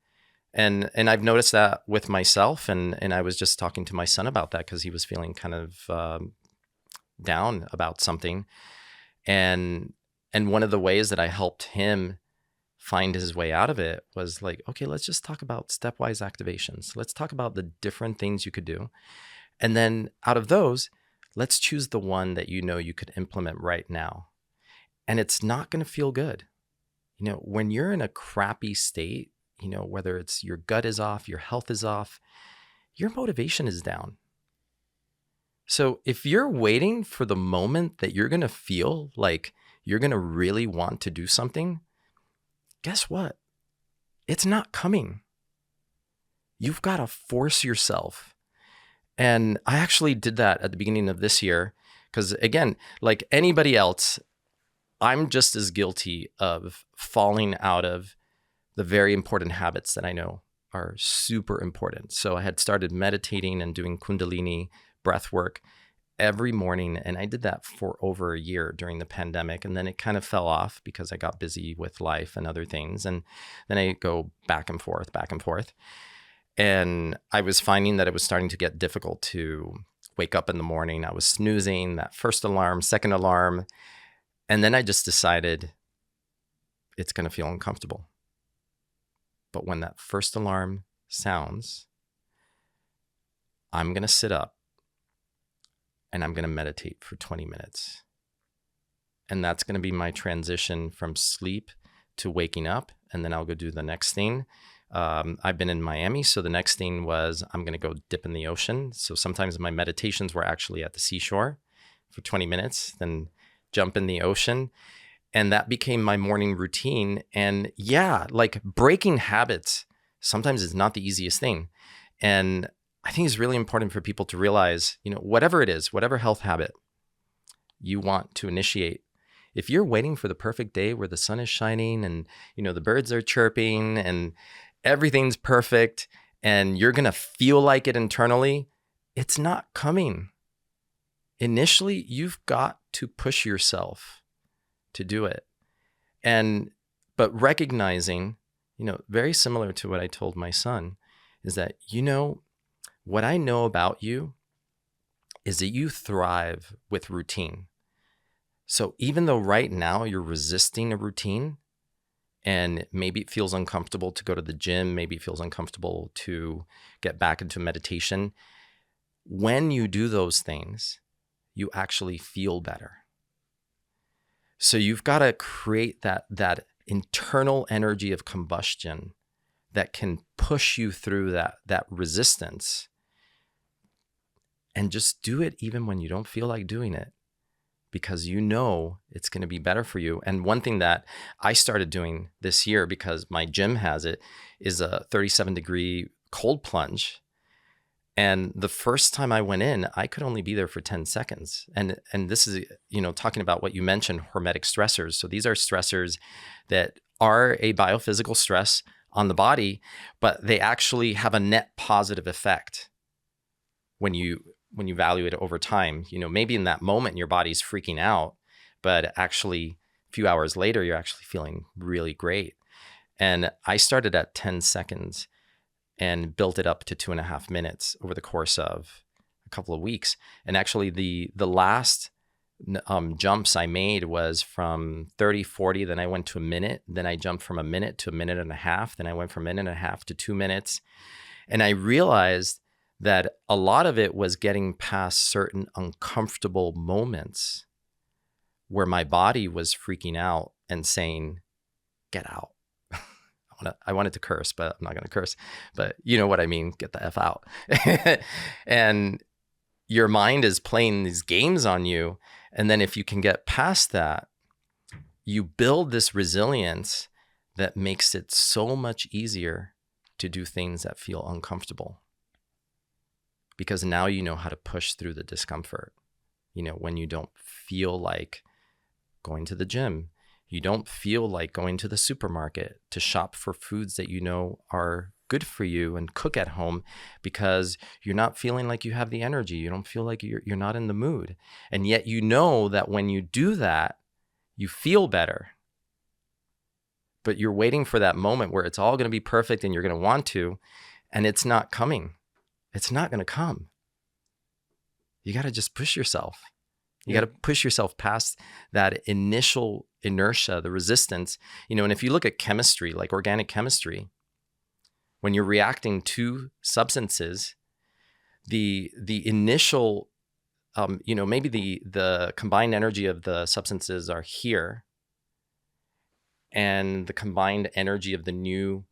Speaker 2: And I've noticed that with myself, and I was just talking to my son about that because he was feeling kind of down about something. And one of the ways that I helped him find his way out of it was like, okay, let's just talk about stepwise activations. Let's talk about the different things you could do. And then out of those, let's choose the one that you could implement right now. And it's not going to feel good. When you're in a crappy state, whether it's your gut is off, your health is off, your motivation is down. So if you're waiting for the moment that you're going to feel like you're going to really want to do something, guess what? It's not coming. You've got to force yourself. And I actually did that at the beginning of this year because, again, like anybody else, I'm just as guilty of falling out of the very important habits that I know are super important. So I had started meditating and doing Kundalini breath work every morning. And I did that for over a year during the pandemic. And then it kind of fell off because I got busy with life and other things. And then I go back and forth. And I was finding that it was starting to get difficult to wake up in the morning. I was snoozing that first alarm, second alarm. And then I just decided it's going to feel uncomfortable. But when that first alarm sounds, I'm going to sit up and I'm going to meditate for 20 minutes. And that's going to be my transition from sleep to waking up. And then I'll go do the next thing. I've been in Miami. So the next thing was I'm going to go dip in the ocean. So sometimes my meditations were actually at the seashore for 20 minutes, then jump in the ocean. And that became my morning routine. And yeah, like breaking habits sometimes is not the easiest thing. And I think it's really important for people to realize, whatever it is, whatever health habit you want to initiate, if you're waiting for the perfect day where the sun is shining and, the birds are chirping and everything's perfect and you're going to feel like it internally, it's not coming. Initially, you've got to push yourself to do it. But recognizing, very similar to what I told my son, is that, what I know about you is that you thrive with routine. So even though right now you're resisting a routine and maybe it feels uncomfortable to go to the gym, maybe it feels uncomfortable to get back into meditation, when you do those things, you actually feel better. So you've got to create that internal energy of combustion that can push you through that resistance. And just do it even when you don't feel like doing it, because it's going to be better for you. And one thing that I started doing this year, because my gym has it, is a 37-degree cold plunge. And the first time I went in, I could only be there for 10 seconds. And this is, talking about what you mentioned, hormetic stressors. So these are stressors that are a biophysical stress on the body, but they actually have a net positive effect when you evaluate it over time. Maybe in that moment your body's freaking out, but actually a few hours later, you're actually feeling really great. And I started at 10 seconds and built it up to 2.5 minutes over the course of a couple of weeks. And actually the last jumps I made was from 30, 40, then I went to a minute, then I jumped from a minute to a minute and a half, then I went from a minute and a half to 2 minutes. And I realized that a lot of it was getting past certain uncomfortable moments where my body was freaking out and saying, get out. I wanted to curse, but I'm not going to curse. But you know what I mean? Get the F out. And your mind is playing these games on you. And then if you can get past that, you build this resilience that makes it so much easier to do things that feel uncomfortable. Because now you know how to push through the discomfort. When you don't feel like going to the gym, you don't feel like going to the supermarket to shop for foods that are good for you and cook at home, because you're not feeling like you have the energy. You don't feel like you're not in the mood. And yet that when you do that, you feel better. But you're waiting for that moment where it's all going to be perfect and you're going to want to, and it's not coming. It's not going to come. You got to just push yourself. You got to push yourself past that initial inertia, the resistance. And if you look at chemistry, like organic chemistry, when you're reacting to substances, the initial, maybe the combined energy of the substances are here, and the combined energy of the new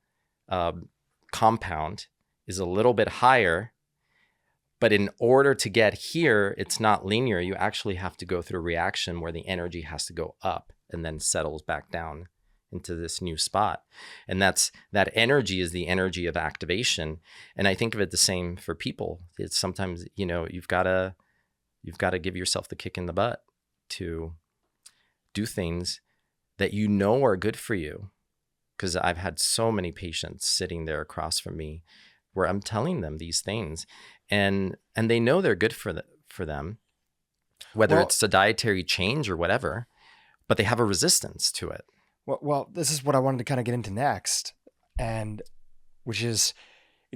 Speaker 2: compound is a little bit higher. But in order to get here, it's not linear. You actually have to go through a reaction where the energy has to go up and then settles back down into this new spot. And that energy is the energy of activation. And I think of it the same for people. It's sometimes, you've got to give yourself the kick in the butt to do things that are good for you. because I've had so many patients sitting there across from me where I'm telling them these things, and they know they're good for them, whether it's a dietary change or whatever, but they have a resistance to it.
Speaker 1: Well, this is what I wanted to kind of get into next, and which is,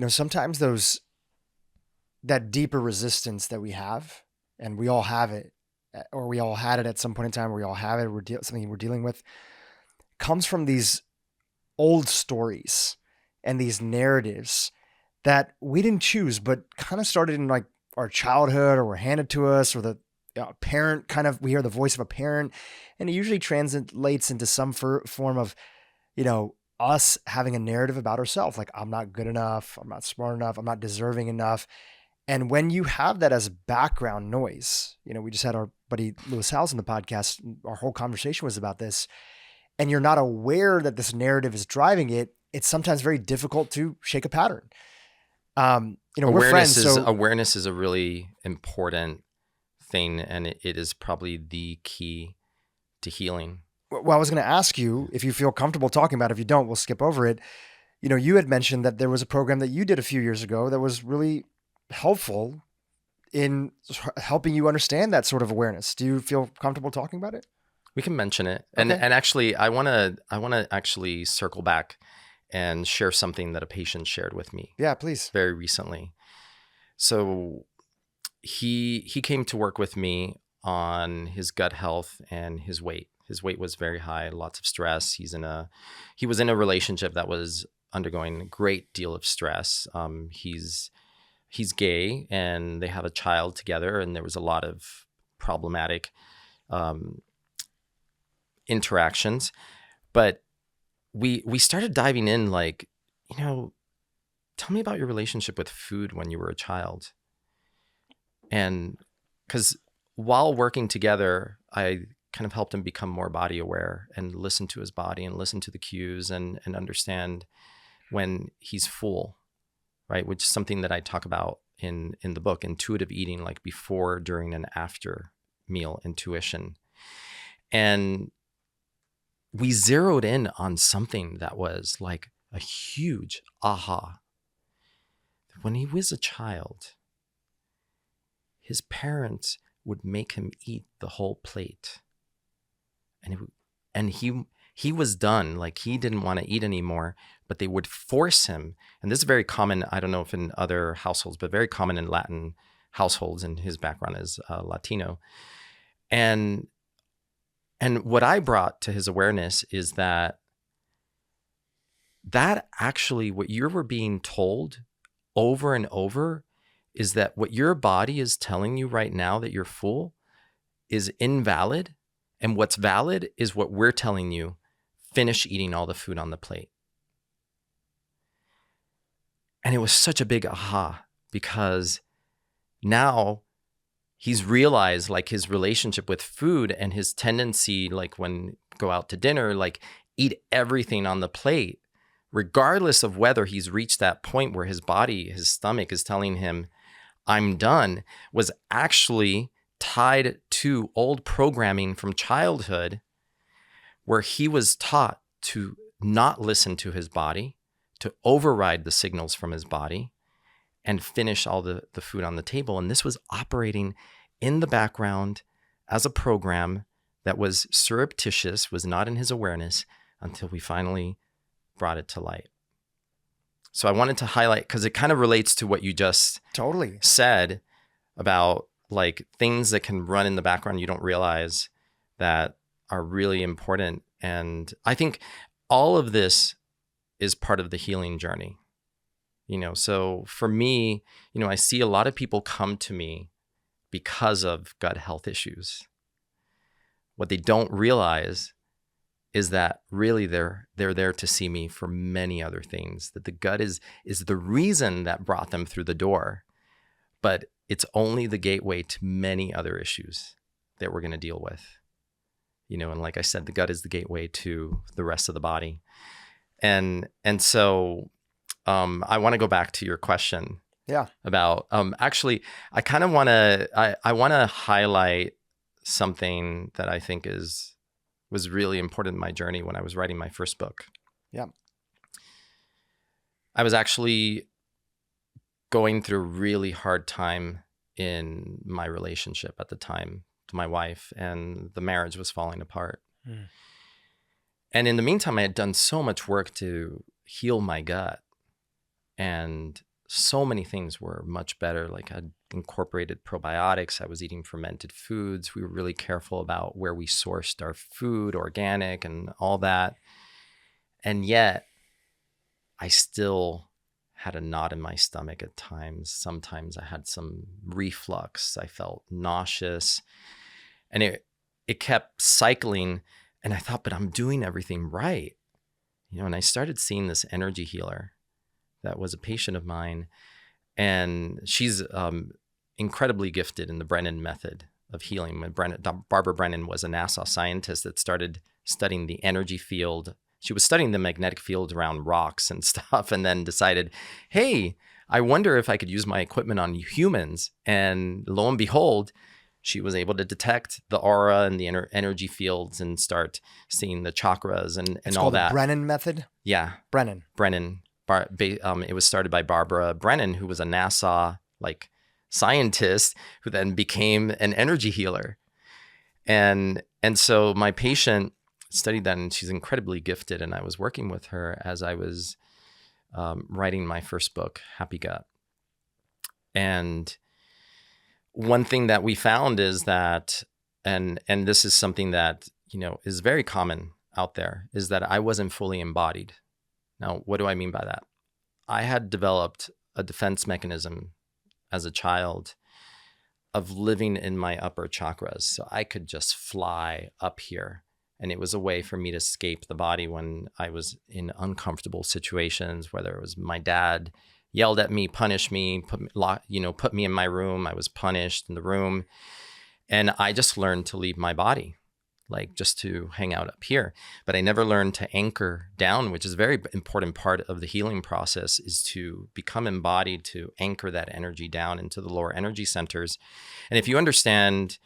Speaker 1: sometimes that deeper resistance that we have, and we all have it, or we all had it at some point in time, or we all have it, something we're dealing with, comes from these old stories and these narratives that we didn't choose, but kind of started in like our childhood, or were handed to us, or the parent we hear the voice of a parent, and it usually translates into some form of, us having a narrative about ourselves. Like, I'm not good enough. I'm not smart enough. I'm not deserving enough. And when you have that as background noise, we just had our buddy Lewis Howes on the podcast. Our whole conversation was about this, and you're not aware that this narrative is driving it. It's sometimes very difficult to shake a pattern. We're friends.
Speaker 2: Awareness is a really important thing, and it is probably the key to healing.
Speaker 1: Well, I was going to ask you if you feel comfortable talking about it. If you don't, we'll skip over it. You had mentioned that there was a program that you did a few years ago that was really helpful in helping you understand that sort of awareness. Do you feel comfortable talking about it?
Speaker 2: We can mention it. Okay. And actually, I want to actually circle back and share something that a patient shared with me.
Speaker 1: Yeah, please.
Speaker 2: Very recently. So he came to work with me on his gut health and his weight. His weight was very high, lots of stress. He was in a relationship that was undergoing a great deal of stress. He's gay, and they have a child together, and there was a lot of problematic interactions. But we started diving in, like, tell me about your relationship with food when you were a child. And because while working together, I kind of helped him become more body aware and listen to his body and listen to the cues and understand when he's full, right? Which is something that I talk about in the book, intuitive eating, like before, during, and after meal intuition. And we zeroed in on something that was like a huge aha. When he was a child, his parents would make him eat the whole plate. And he was done, like he didn't want to eat anymore, but they would force him. And this is very common, I don't know if in other households, but very common in Latin households, and his background is Latino. And what I brought to his awareness is that actually what you were being told over and over is that what your body is telling you right now, that you're full, is invalid. And what's valid is what we're telling you: finish eating all the food on the plate. And it was such a big aha, because now he's realized, like, his relationship with food and his tendency, like when go out to dinner, like eat everything on the plate, regardless of whether he's reached that point where his body, his stomach is telling him, I'm done, was actually tied to old programming from childhood, where he was taught to not listen to his body, to override the signals from his body, and finish all the food on the table. And this was operating in the background as a program that was surreptitious, was not in his awareness, until we finally brought it to light. So I wanted to highlight, because it kind of relates to what you just
Speaker 1: totally
Speaker 2: said about, like, things that can run in the background you don't realize that are really important. And I think all of this is part of the healing journey. So for me, I see a lot of people come to me because of gut health issues. What they don't realize is that really they're there to see me for many other things, that the gut is the reason that brought them through the door, but it's only the gateway to many other issues that we're going to deal with. And like I said, the gut is the gateway to the rest of the body. And so I want to go back to your question.
Speaker 1: Yeah.
Speaker 2: About actually, I kind of want to I want to highlight something that I think was really important in my journey when I was writing my first book.
Speaker 1: Yeah.
Speaker 2: I was actually going through a really hard time in my relationship at the time to my wife, and the marriage was falling apart. Mm. And in the meantime, I had done so much work to heal my gut, and so many things were much better. Like I'd incorporated probiotics. I was eating fermented foods. We were really careful about where we sourced our food, organic and all that. And yet I still had a knot in my stomach at times. Sometimes I had some reflux. I felt nauseous, and it kept cycling. And I thought, but I'm doing everything right. And I started seeing this energy healer that was a patient of mine, and she's incredibly gifted in the Brennan Method of healing. Barbara Brennan was a NASA scientist that started studying the energy field. She was studying the magnetic field around rocks and stuff, and then decided, hey, I wonder if I could use my equipment on humans. And lo and behold, she was able to detect the aura and the energy fields and start seeing the chakras and all that. It's called the
Speaker 1: Brennan Method?
Speaker 2: Yeah.
Speaker 1: Brennan.
Speaker 2: It was started by Barbara Brennan, who was a NASA scientist who then became an energy healer. And so my patient studied that, and she's incredibly gifted. And I was working with her as I was writing my first book, Happy Gut. And one thing that we found is that, and this is something that, is very common out there, is that I wasn't fully embodied. Now, what do I mean by that? I had developed a defense mechanism as a child of living in my upper chakras. So I could just fly up here. And it was a way for me to escape the body when I was in uncomfortable situations, whether it was my dad yelled at me, punished me, put me in my room. I was punished in the room. And I just learned to leave my body, just to hang out up here. But I never learned to anchor down, which is a very important part of the healing process, is to become embodied, to anchor that energy down into the lower energy centers. And if you understand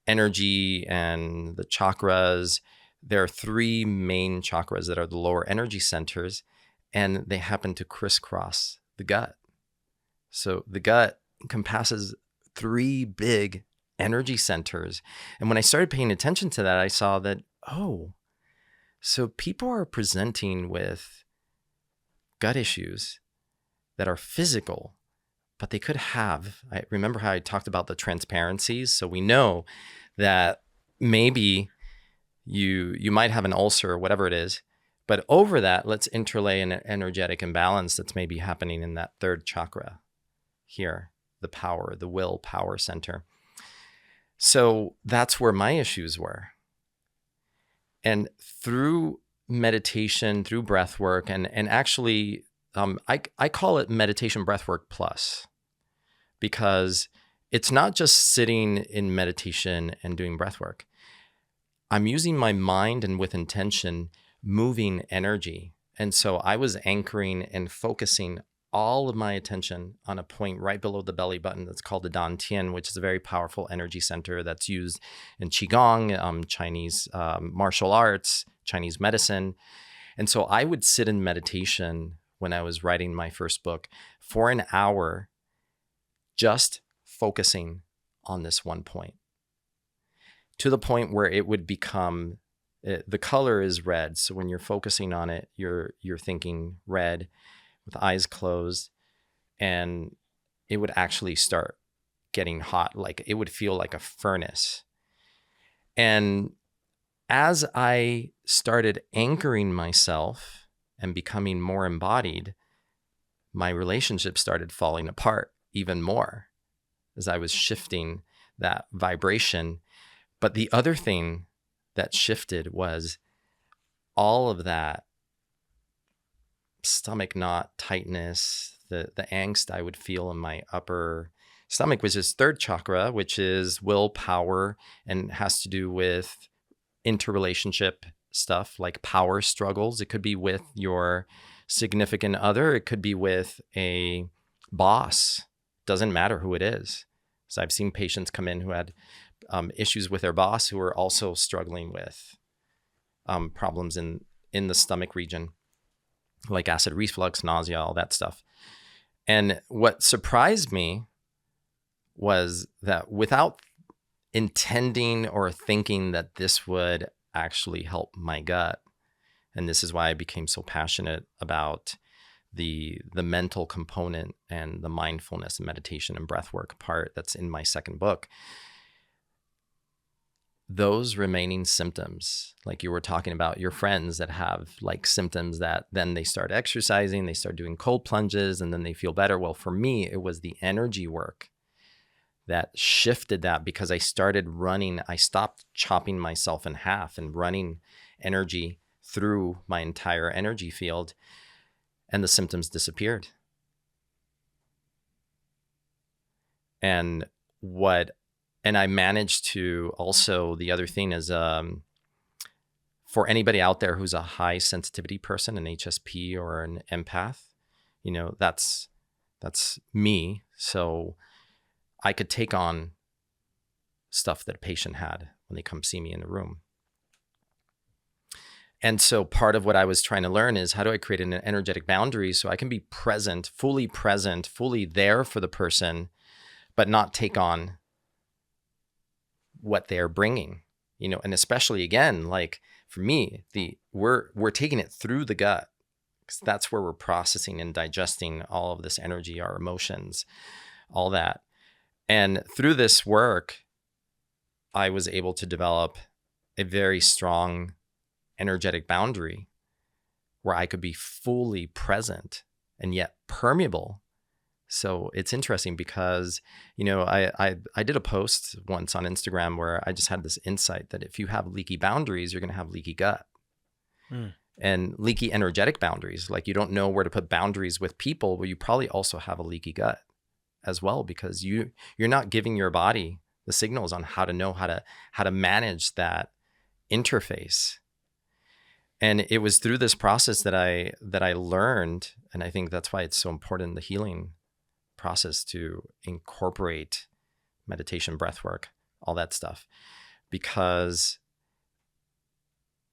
Speaker 2: energy and the chakras, there are three main chakras that are the lower energy centers, and they happen to crisscross the gut. So the gut encompasses three big energy centers. And when I started paying attention to that, I saw that, so people are presenting with gut issues that are physical, but they could have, I remember how I talked about the transparencies. So we know that maybe you might have an ulcer or whatever it is, but over that, let's interlay an energetic imbalance that's maybe happening in that third chakra here, the will power center. So that's where my issues were. And through meditation, through breath work, and actually, I call it meditation breath work plus, because it's not just sitting in meditation and doing breath work. I'm using my mind and with intention, moving energy. And so I was anchoring and focusing all of my attention on a point right below the belly button that's called the Dantian, which is a very powerful energy center that's used in Qigong, Chinese martial arts, Chinese medicine. And so I would sit in meditation when I was writing my first book for an hour, just focusing on this one point, to the point where it would become, the color is red. So when you're focusing on it, you're thinking red with eyes closed, and it would actually start getting hot. Like it would feel like a furnace. And as I started anchoring myself and becoming more embodied, my relationship started falling apart even more as I was shifting that vibration. But the other thing that shifted was all of that stomach knot tightness, the angst I would feel in my upper stomach, which is third chakra, which is willpower and has to do with interrelationship stuff like power struggles. It could be with your significant other. It could be with a boss. Doesn't matter who it is. So I've seen patients come in who had issues with their boss who are also struggling with problems in the stomach region. like acid reflux, nausea, all that stuff. And what surprised me was that without intending or thinking that this would actually help my gut, and this is why I became so passionate about the mental component and the mindfulness and meditation and breath work part that's in my second book, those remaining symptoms, like you were talking about your friends that have like symptoms that then they start exercising, they start doing cold plunges, and then they feel better. Well, for me, it was the energy work that shifted that, because I started running. I stopped chopping myself in half and running energy through my entire energy field, and the symptoms disappeared. And I managed to also, the other thing is, for anybody out there who's a high sensitivity person, an HSP or an empath, that's me. So I could take on stuff that a patient had when they come see me in the room. And so part of what I was trying to learn is, how do I create an energetic boundary so I can be present, fully there for the person, but not take on what they're bringing, and especially, again, like for me, we're taking it through the gut, because that's where we're processing and digesting all of this energy, our emotions, all that. And through this work, I was able to develop a very strong energetic boundary where I could be fully present and yet permeable. So it's interesting because, I did a post once on Instagram where I just had this insight that if you have leaky boundaries, you're going to have leaky gut. And leaky energetic boundaries, like you don't know where to put boundaries with people, well, you probably also have a leaky gut as well, because you're not giving your body the signals on how to know how to manage that interface. And it was through this process that I learned, and I think that's why it's so important in the healing process to incorporate meditation, breath work, all that stuff, because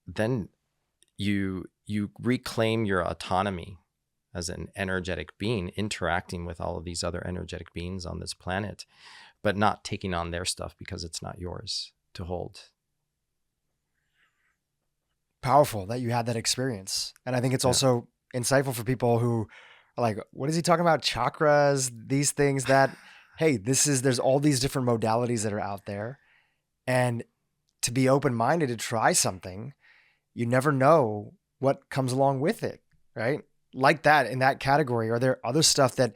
Speaker 2: then you reclaim your autonomy as an energetic being, interacting with all of these other energetic beings on this planet, but not taking on their stuff because it's not yours to hold.
Speaker 1: Powerful that you had that experience. And I think it's also insightful for people who are like, what is he talking about? Chakras, these things that, hey, there's all these different modalities that are out there. And to be open-minded to try something, you never know what comes along with it, right? Like that, in that category, are there other stuff that,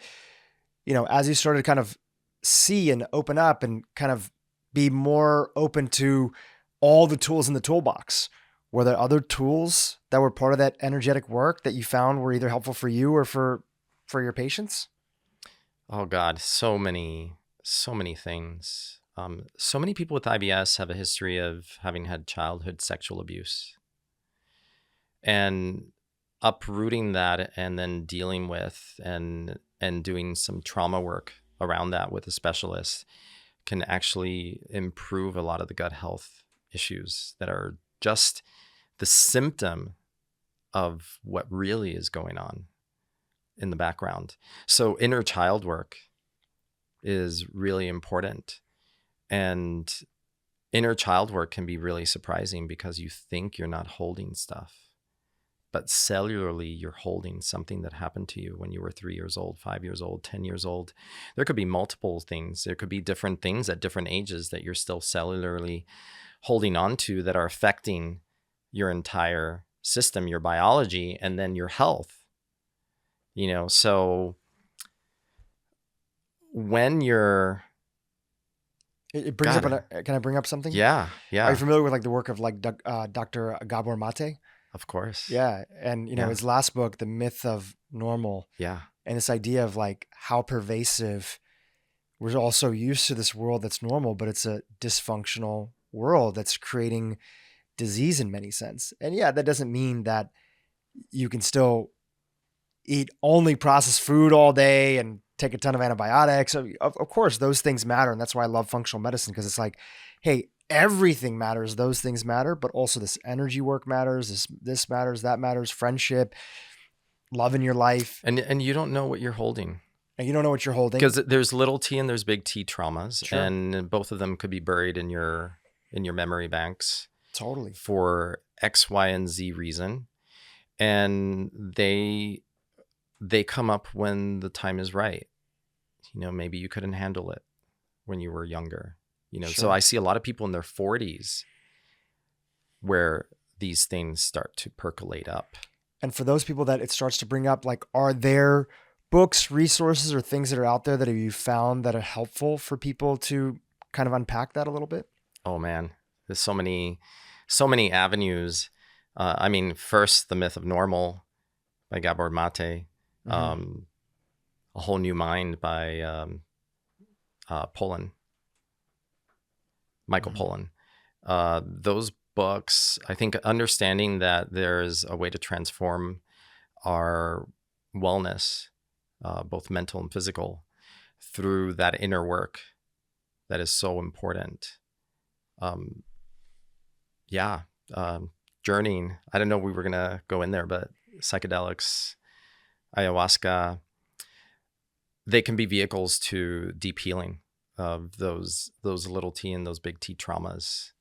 Speaker 1: as you started to kind of see and open up and kind of be more open to all the tools in the toolbox, were there other tools that were part of that energetic work that you found were either helpful for you or for your patients?
Speaker 2: Oh God, so many things. So many people with IBS have a history of having had childhood sexual abuse, and uprooting that and then dealing with and doing some trauma work around that with a specialist can actually improve a lot of the gut health issues that are just the symptom of what really is going on in the background. So inner child work is really important. And inner child work can be really surprising because you think you're not holding stuff, but cellularly you're holding something that happened to you when you were 3 years old, 5 years old, 10 years old. There could be multiple things. There could be different things at different ages that you're still cellularly holding on to that are affecting your entire system, your biology, and then your health. So when you're...
Speaker 1: It brings up, can I bring up something?
Speaker 2: Yeah.
Speaker 1: Are you familiar with like the work of like Dr. Gabor Mate?
Speaker 2: Of course.
Speaker 1: Yeah. And, his last book, The Myth of Normal.
Speaker 2: Yeah.
Speaker 1: And this idea of like how pervasive we're all so used to this world that's normal, but it's a dysfunctional world that's creating disease in many sense. And yeah, that doesn't mean that you can still eat only processed food all day and take a ton of antibiotics. Of course, those things matter. And that's why I love functional medicine, because it's like, hey, everything matters. Those things matter, but also this energy work matters. This matters, that matters, friendship, love in your life.
Speaker 2: And you don't know what you're holding.
Speaker 1: And you don't know what you're holding.
Speaker 2: Because there's little t and there's big T traumas.
Speaker 1: Sure.
Speaker 2: And both of them could be buried in your memory banks.
Speaker 1: Totally.
Speaker 2: For X, Y, and Z reason. And they come up when the time is right. Maybe you couldn't handle it when you were younger.
Speaker 1: Sure.
Speaker 2: So I see a lot of people in their 40s where these things start to percolate up.
Speaker 1: And for those people that it starts to bring up, like, are there books, resources, or things that are out there that you found that are helpful for people to kind of unpack that a little bit?
Speaker 2: Oh man, there's so many avenues. First, The Myth of Normal by Gabor Mate. Mm-hmm. A Whole New Mind by Michael
Speaker 1: Mm-hmm.
Speaker 2: Pollan. Those books, I think, understanding that there's a way to transform our wellness, both mental and physical, through that inner work that is so important. Journeying. I didn't know we were going to go in there, but psychedelics, ayahuasca, they can be vehicles to deep healing of those little t and those big T traumas,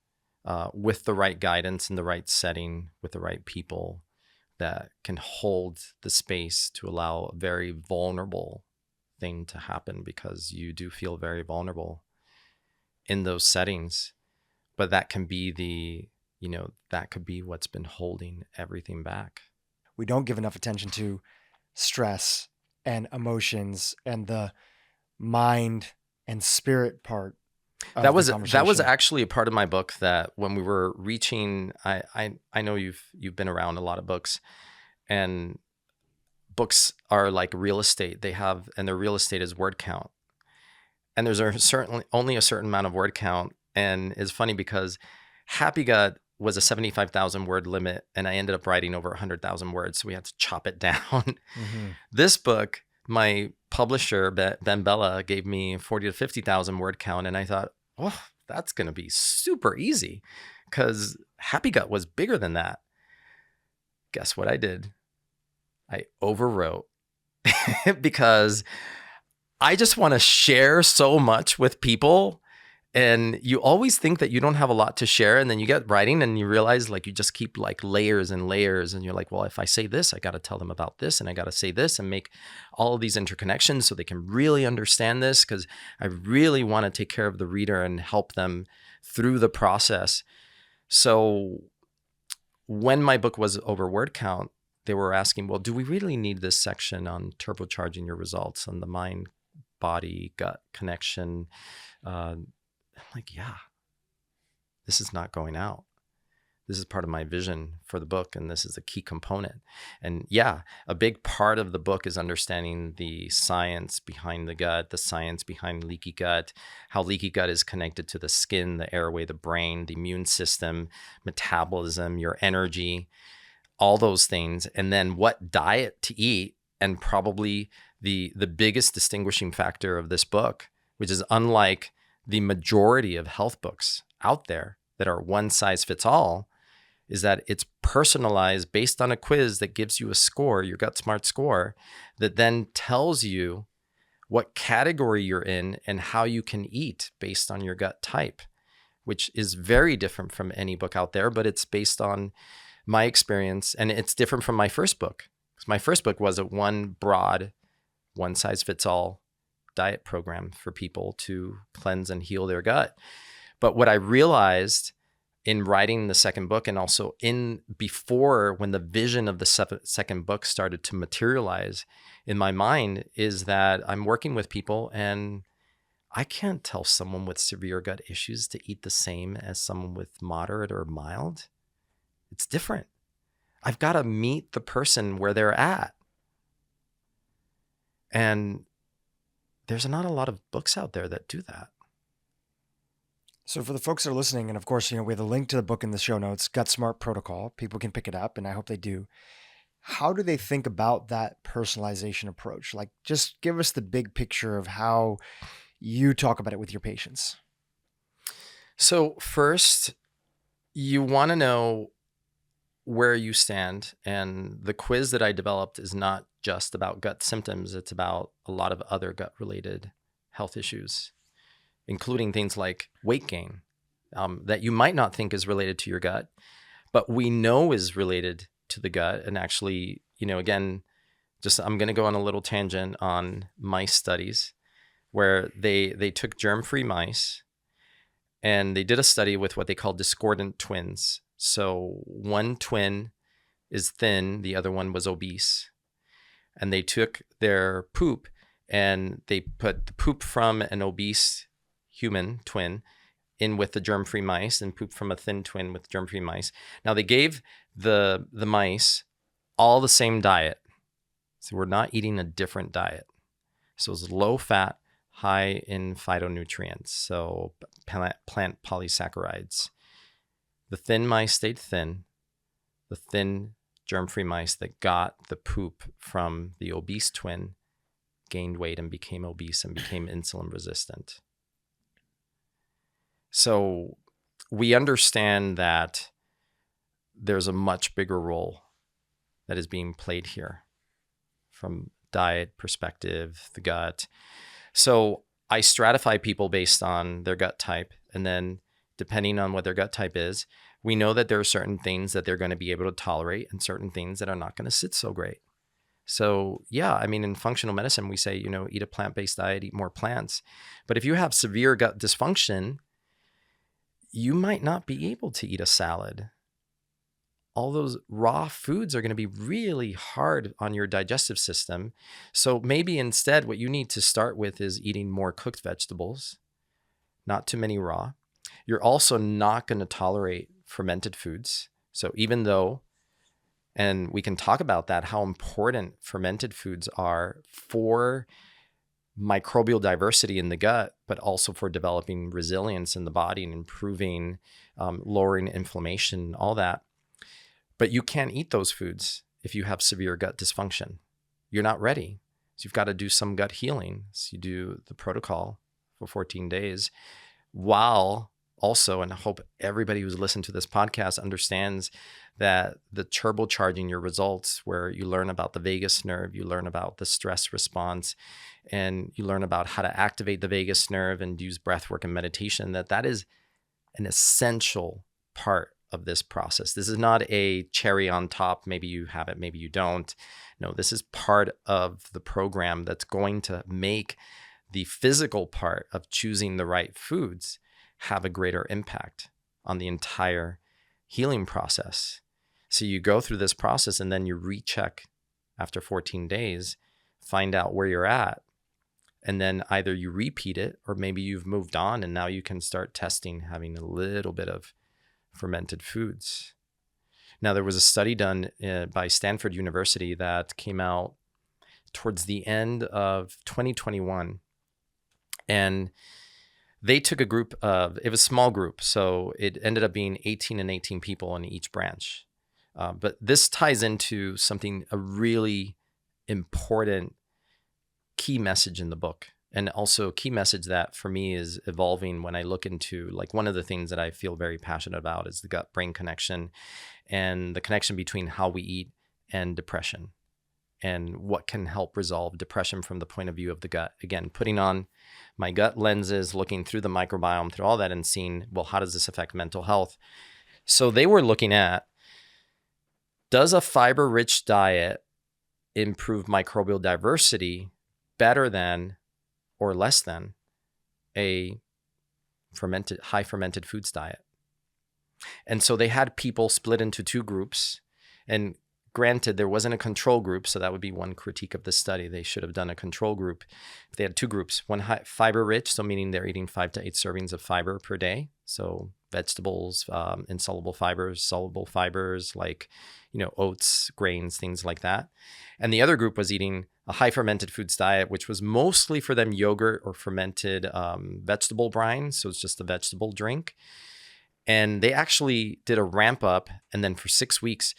Speaker 2: with the right guidance and the right setting, with the right people that can hold the space to allow a very vulnerable thing to happen, because you do feel very vulnerable in those settings. But that can be that could be what's been holding everything back.
Speaker 1: We don't give enough attention to stress and emotions and the mind and spirit part.
Speaker 2: That was actually a part of my book that when we were reaching, I know you've been around a lot of books, and books are like real estate. And their real estate is word count. And there's only a certain amount of word count. And it's funny because Happy Gut was a 75,000 word limit, and I ended up writing over 100,000 words. So we had to chop it down. Mm-hmm. This book, my publisher, Ben Bella, gave me 40 to 50,000 word count. And I thought, oh, that's going to be super easy, because Happy Gut was bigger than that. Guess what I did? I overwrote because I just want to share so much with people. And you always think that you don't have a lot to share. And then you get writing and you realize like you just keep like layers and layers. And you're like, well, if I say this, I got to tell them about this. And I got to say this and make all of these interconnections so they can really understand this, because I really want to take care of the reader and help them through the process. So when my book was over word count, they were asking, well, do we really need this section on turbocharging your results, on the mind, body, gut connection? I'm like, yeah, this is not going out. This is part of my vision for the book, and this is a key component. And yeah, a big part of the book is understanding the science behind the gut, the science behind leaky gut, how leaky gut is connected to the skin, the airway, the brain, the immune system, metabolism, your energy, all those things. And then what diet to eat. And probably the biggest distinguishing factor of this book, which is unlike the majority of health books out there that are one size fits all, is that it's personalized based on a quiz that gives you a score, your GutSMART score, that then tells you what category you're in and how you can eat based on your gut type, which is very different from any book out there, but it's based on my experience. And it's different from my first book, because my first book was a one broad, one size fits all diet program for people to cleanse and heal their gut. But what I realized in writing the second book, and also before when the vision of the second book started to materialize in my mind, is that I'm working with people and I can't tell someone with severe gut issues to eat the same as someone with moderate or mild. It's different. I've got to meet the person where they're at. And there's not a lot of books out there that do that.
Speaker 1: So for the folks that are listening, and of course, we have a link to the book in the show notes, GutSMART Protocol. People can pick it up, and I hope they do. How do they think about that personalization approach? Like, just give us the big picture of how you talk about it with your patients.
Speaker 2: So first, you want to know where you stand. And the quiz that I developed is not just about gut symptoms. It's about a lot of other gut-related health issues, including things like weight gain, that you might not think is related to your gut, but we know is related to the gut. And actually, again, I'm going to go on a little tangent on mice studies where they took germ-free mice and they did a study with what they call discordant twins. So one twin is thin, the other one was obese. And they took their poop and they put the poop from an obese human twin in with the germ-free mice and poop from a thin twin with germ-free mice. Now they gave the mice all the same diet. So we're not eating a different diet. So it's low fat, high in phytonutrients, so plant polysaccharides. The thin mice stayed thin. The thin germ-free mice that got the poop from the obese twin gained weight and became obese and became insulin resistant. So we understand that there's a much bigger role that is being played here from diet perspective, the gut. So I stratify people based on their gut type. And then depending on what their gut type is, we know that there are certain things that they're going to be able to tolerate and certain things that are not going to sit so great. So yeah, I mean, in functional medicine, we say, eat a plant-based diet, eat more plants. But if you have severe gut dysfunction, you might not be able to eat a salad. All those raw foods are going to be really hard on your digestive system. So maybe instead what you need to start with is eating more cooked vegetables, not too many raw. You're also not going to tolerate fermented foods. So even though, and we can talk about that, how important fermented foods are for microbial diversity in the gut, but also for developing resilience in the body and improving, lowering inflammation, all that. But you can't eat those foods if you have severe gut dysfunction. You're not ready. So you've got to do some gut healing. So you do the protocol for 14 days while also, and I hope everybody who's listened to this podcast understands that the turbocharging your results, where you learn about the vagus nerve, you learn about the stress response, and you learn about how to activate the vagus nerve and use breath work and meditation, that is an essential part of this process. This is not a cherry on top. Maybe you have it, maybe you don't. No, this is part of the program that's going to make the physical part of choosing the right foods have a greater impact on the entire healing process. So you go through this process and then you recheck after 14 days, find out where you're at, and then either you repeat it or maybe you've moved on and now you can start testing having a little bit of fermented foods. Now, there was a study done by Stanford University that came out towards the end of 2021, and they took a group of, it was a small group, so it ended up being 18 and 18 people in each branch. But this ties into something, a really important key message in the book. And also a key message that for me is evolving when I look into, like, one of the things that I feel very passionate about is the gut-brain connection and the connection between how we eat and depression and what can help resolve depression from the point of view of the gut. Again, putting on my gut lenses, looking through the microbiome, through all that and seeing, well, how does this affect mental health? So they were looking at, does a fiber-rich diet improve microbial diversity better than or less than a high fermented foods diet? And so they had people split into two groups. And granted, there wasn't a control group, so that would be one critique of the study. They should have done a control group. They had two groups, one fiber rich, so meaning they're eating 5 to 8 servings of fiber per day. So vegetables, insoluble fibers, soluble fibers like, oats, grains, things like that. And the other group was eating a high fermented foods diet, which was mostly for them yogurt or fermented vegetable brine. So it's just a vegetable drink. And they actually did a ramp up. And then for 6 weeks,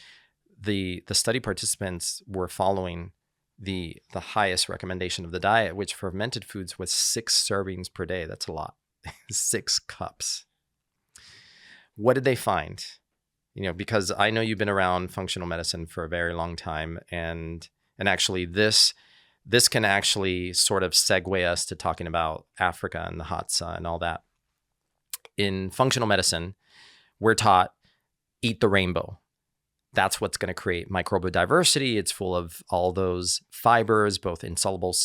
Speaker 2: the study participants were following the highest recommendation of the diet, which for fermented foods was 6 servings per day. That's a lot. 6 cups. What did they find? because I know you've been around functional medicine for a very long time, and actually this can actually sort of segue us to talking about Africa and the Hadza and all that. In functional medicine, we're taught eat the rainbow. That's what's going to create microbial diversity. It's full of all those fibers, both insoluble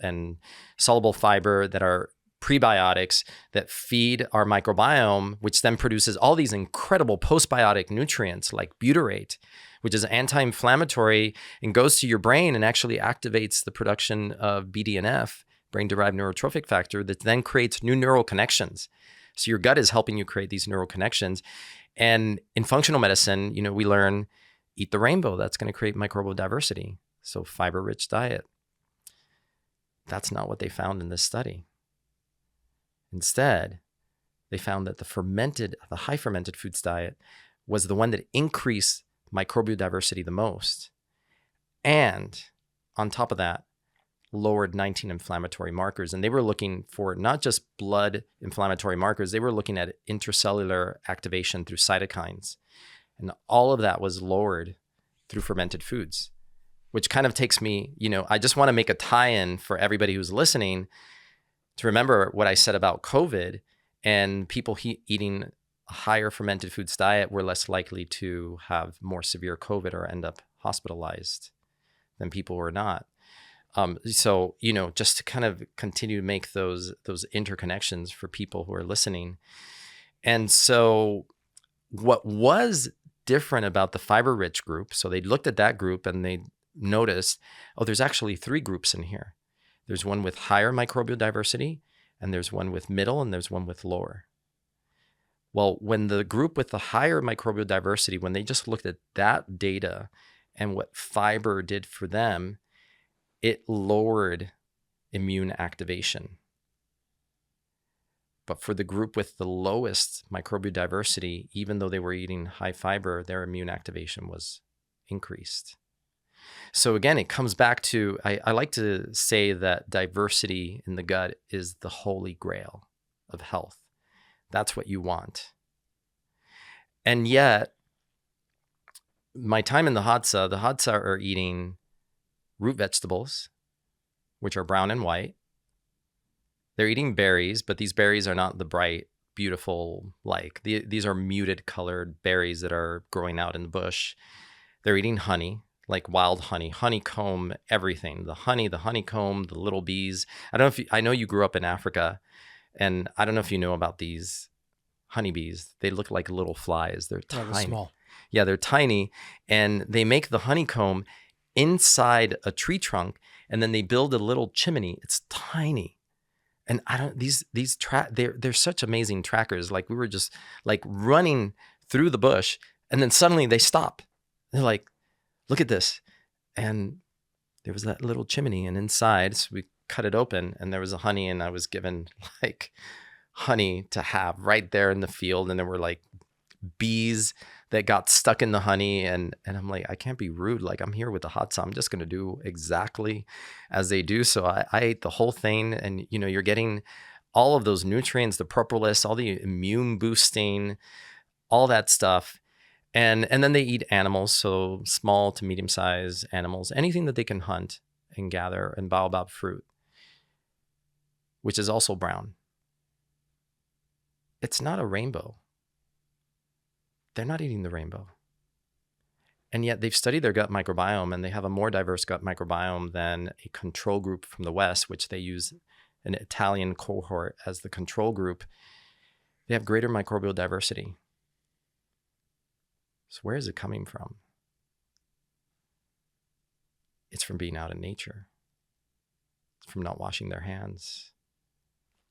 Speaker 2: and soluble fiber, that are prebiotics that feed our microbiome, which then produces all these incredible postbiotic nutrients like butyrate, which is anti-inflammatory and goes to your brain and actually activates the production of BDNF, brain-derived neurotrophic factor, that then creates new neural connections. So your gut is helping you create these neural connections. And in functional medicine, we learn eat the rainbow. That's going to create microbial diversity. So fiber-rich diet. That's not what they found in this study. Instead, they found that the high fermented foods diet was the one that increased microbial diversity the most. And on top of that, lowered 19 inflammatory markers. And they were looking for not just blood inflammatory markers, they were looking at intracellular activation through cytokines. And all of that was lowered through fermented foods, which kind of takes me, I just want to make a tie-in for everybody who's listening to remember what I said about COVID, and people eating a higher fermented foods diet were less likely to have more severe COVID or end up hospitalized than people who are not. So, just to kind of continue to make those interconnections for people who are listening. And so what was different about the fiber-rich group, so they looked at that group and they noticed, there's actually 3 groups in here. There's one with higher microbial diversity, and there's one with middle, and there's one with lower. Well, when the group with the higher microbial diversity, when they just looked at that data and what fiber did for them, it lowered immune activation. But for the group with the lowest microbial diversity, even though they were eating high fiber, their immune activation was increased. So again, it comes back to, I like to say that diversity in the gut is the holy grail of health. That's what you want. And yet, my time in the Hadza are eating root vegetables, which are brown and white. They're eating berries, but these berries are not the bright, beautiful, these are muted colored berries that are growing out in the bush. They're eating honey, like wild honey, honeycomb, everything. The honey, the honeycomb, the little bees. I know you grew up in Africa, and I don't know if you know about these honeybees. They look like little flies. They're tiny.
Speaker 1: They're small. Yeah,
Speaker 2: they're tiny, and they make the honeycomb inside a tree trunk, and then they build a little chimney. It's tiny. And they're such amazing trackers. Like, we were just like running through the bush, and then suddenly they stop. They're like, look at this. And there was that little chimney, and inside, so we cut it open, and there was a honey, and I was given like honey to have right there in the field. And there were like bees that got stuck in the honey, and I'm like, I can't be rude. Like, I'm here with the Hadza. I'm just going to do exactly as they do. So I ate the whole thing, and you're getting all of those nutrients, the propolis, all the immune boosting, all that stuff. And then they eat animals, so small to medium sized animals, anything that they can hunt and gather, and baobab fruit, which is also brown. It's not a rainbow. They're not eating the rainbow. And yet they've studied their gut microbiome, and they have a more diverse gut microbiome than a control group from the West, which they use an Italian cohort as the control group. They have greater microbial diversity. So where is it coming from? It's from being out in nature. It's from not washing their hands,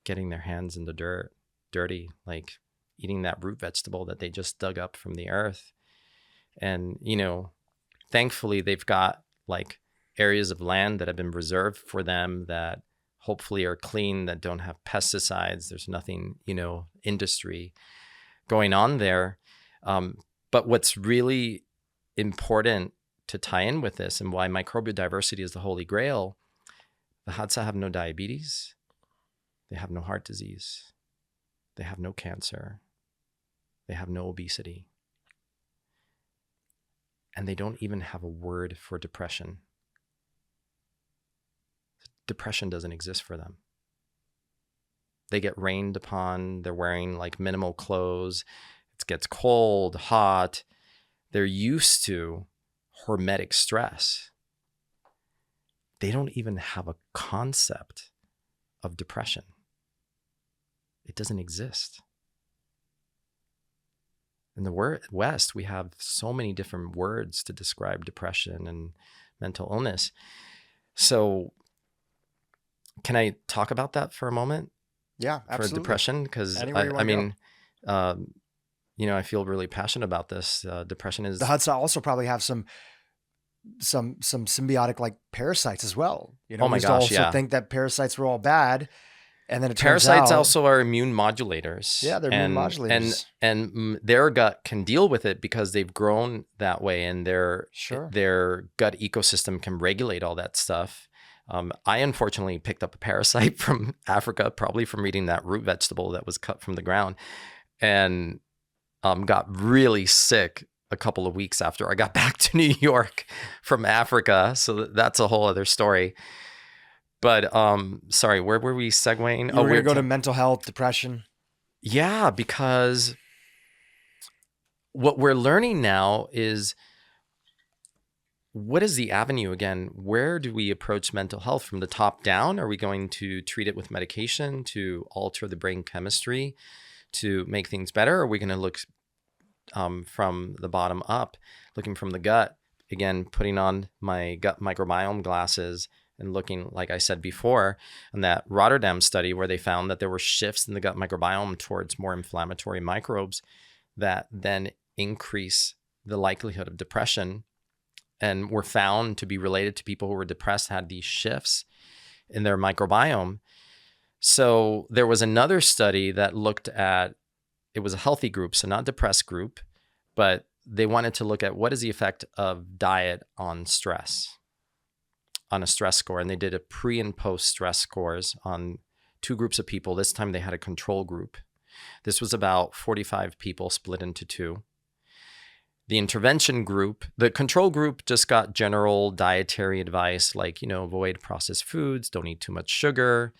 Speaker 2: getting their hands in the dirt, dirty, like eating that root vegetable that they just dug up from the earth. And, thankfully they've got like areas of land that have been reserved for them that hopefully are clean, that don't have pesticides. There's nothing, industry going on there. But what's really important to tie in with this, and why microbial diversity is the holy grail, the Hadza have no diabetes. They have no heart disease. They have no cancer. They have no obesity. and they don't even have a word for depression. Depression doesn't exist for them. They get rained upon. They're wearing like minimal clothes. It gets cold, hot. They're used to hormetic stress. They don't even have a concept of depression. It doesn't exist. In the West, we have so many different words to describe depression and mental illness. So can I talk about that for a moment?
Speaker 1: Yeah, absolutely.
Speaker 2: For depression? Because I mean, I feel really passionate about this. Depression is...
Speaker 1: The Hudson also probably have some symbiotic like parasites as well.
Speaker 2: Oh my gosh,
Speaker 1: also think that parasites were all bad. And then it turns
Speaker 2: parasites
Speaker 1: out,
Speaker 2: also are immune modulators.
Speaker 1: Yeah, they're immune modulators.
Speaker 2: And their gut can deal with it because they've grown that way, and their gut ecosystem can regulate all that stuff. I unfortunately picked up a parasite from Africa, probably from eating that root vegetable that was cut from the ground, and got really sick a couple of weeks after I got back to New York from Africa. So that's a whole other story. But sorry, where were we segueing?
Speaker 1: We're going to go to mental health, depression.
Speaker 2: Yeah, because what we're learning now is, what is the avenue again? Where do we approach mental health? From the top down? Are we going to treat it with medication to alter the brain chemistry to make things better? Or are we going to look from the bottom up, looking from the gut? Again, putting on my gut microbiome glasses and looking, like I said before, in that Rotterdam study where they found that there were shifts in the gut microbiome towards more inflammatory microbes that then increase the likelihood of depression, and were found to be related to people who were depressed, had these shifts in their microbiome. So there was another study that looked at, it was a healthy group, so not depressed group, but they wanted to look at what is the effect of diet on stress, on a stress score. And they did a pre and post stress scores on two groups of people. This time they had a control group. This was about 45 people split into two. The intervention group, the control group just got general dietary advice, like, avoid processed foods, don't eat too much sugar,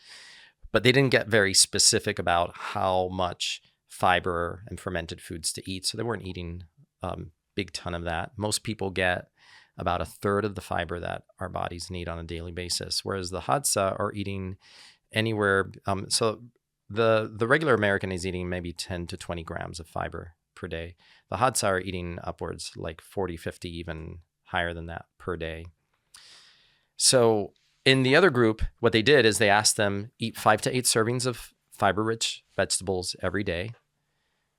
Speaker 2: but they didn't get very specific about how much fiber and fermented foods to eat. So they weren't eating a big ton of that. Most people get about a third of the fiber that our bodies need on a daily basis, whereas the Hadza are eating anywhere. So the regular American is eating maybe 10 to 20 grams of fiber per day. The Hadza are eating upwards like 40, 50, even higher than that per day. So in the other group, what they did is they asked them, eat 5 to 8 servings of fiber-rich vegetables every day.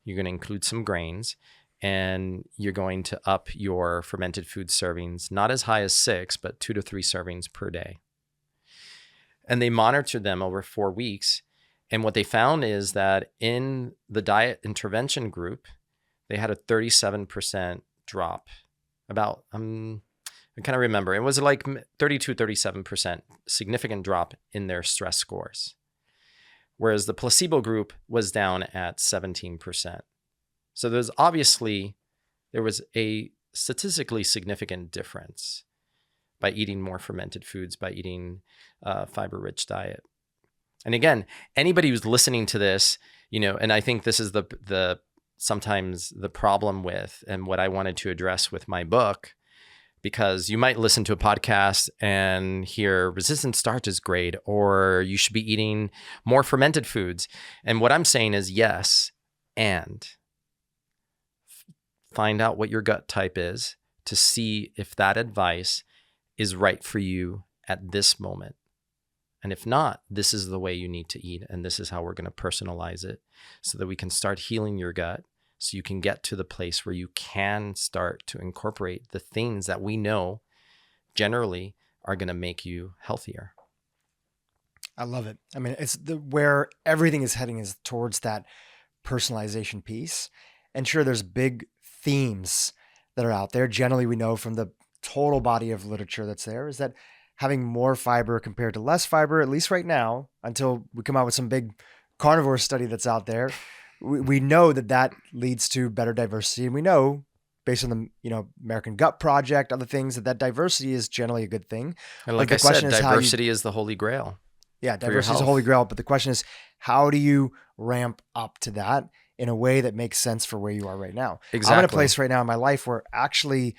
Speaker 2: You're going to include some grains, and you're going to up your fermented food servings, not as high as 6, but 2 to 3 servings per day. And they monitored them over 4 weeks. And what they found is that in the diet intervention group, they had a 37% drop. About, I kind of remember, it was like 32, 37% significant drop in their stress scores. Whereas the placebo group was down at 17%. So there was a statistically significant difference by eating more fermented foods, by eating fiber-rich diet. And again, anybody who's listening to this, and I think this is the sometimes the problem with, and what I wanted to address with my book, because you might listen to a podcast and hear resistant starch is great, or you should be eating more fermented foods. And what I'm saying is yes, and find out what your gut type is to see if that advice is right for you at this moment. And if not, this is the way you need to eat. And this is how we're going to personalize it so that we can start healing your gut, so you can get to the place where you can start to incorporate the things that we know generally are going to make you healthier.
Speaker 1: I love it. I mean, it's where everything is heading is towards that personalization piece. And sure, there's big themes that are out there. Generally, we know from the total body of literature that's there is that having more fiber compared to less fiber, at least right now, until we come out with some big carnivore study that's out there, we know that leads to better diversity. And we know based on the, American Gut Project, other things, that diversity is generally a good thing.
Speaker 2: And like I said, diversity is the holy grail.
Speaker 1: Yeah, diversity is the holy grail. But the question is, how do you ramp up to that in a way that makes sense for where you are right now?
Speaker 2: Exactly.
Speaker 1: I'm in a place right now in my life where actually,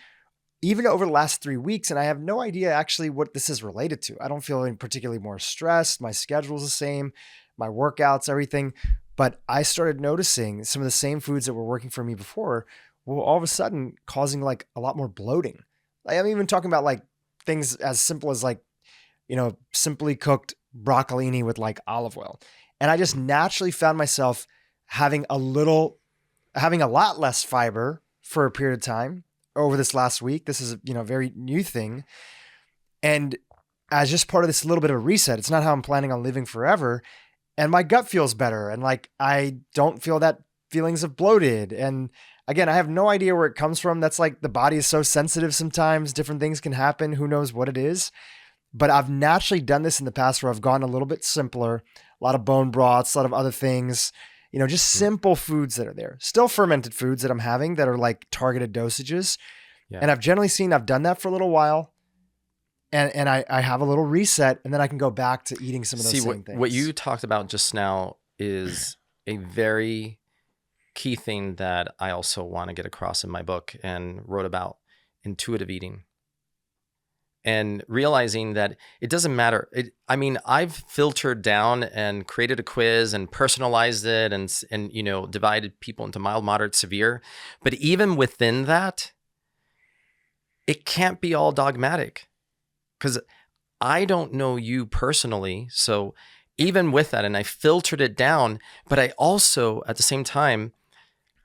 Speaker 1: even over the last 3 weeks, and I have no idea actually what this is related to. I don't feel any particularly more stressed. My schedule's the same, my workouts, everything. But I started noticing some of the same foods that were working for me before were all of a sudden causing like a lot more bloating. Like, I'm even talking about like things as simple as like, simply cooked broccolini with like olive oil. And I just naturally found myself having a lot less fiber for a period of time over this last week. This is a very new thing. And as just part of this little bit of a reset, it's not how I'm planning on living forever. And my gut feels better. And like, I don't feel that feelings of bloated. And again, I have no idea where it comes from. That's like, the body is so sensitive sometimes. Different things can happen. Who knows what it is? But I've naturally done this in the past where I've gone a little bit simpler, a lot of bone broths, a lot of other things, just simple foods that are there. Still fermented foods that I'm having that are like targeted dosages. Yeah. And I've generally seen I've done that for a little while. And I have a little reset, and then I can go back to eating some of those same things.
Speaker 2: What you talked about just now is a very key thing that I also want to get across in my book and wrote about: intuitive eating. And realizing that it doesn't matter. I've filtered down and created a quiz and personalized it and divided people into mild, moderate, severe. But even within that, it can't be all dogmatic, because I don't know you personally. So even with that, and I filtered it down, but I also at the same time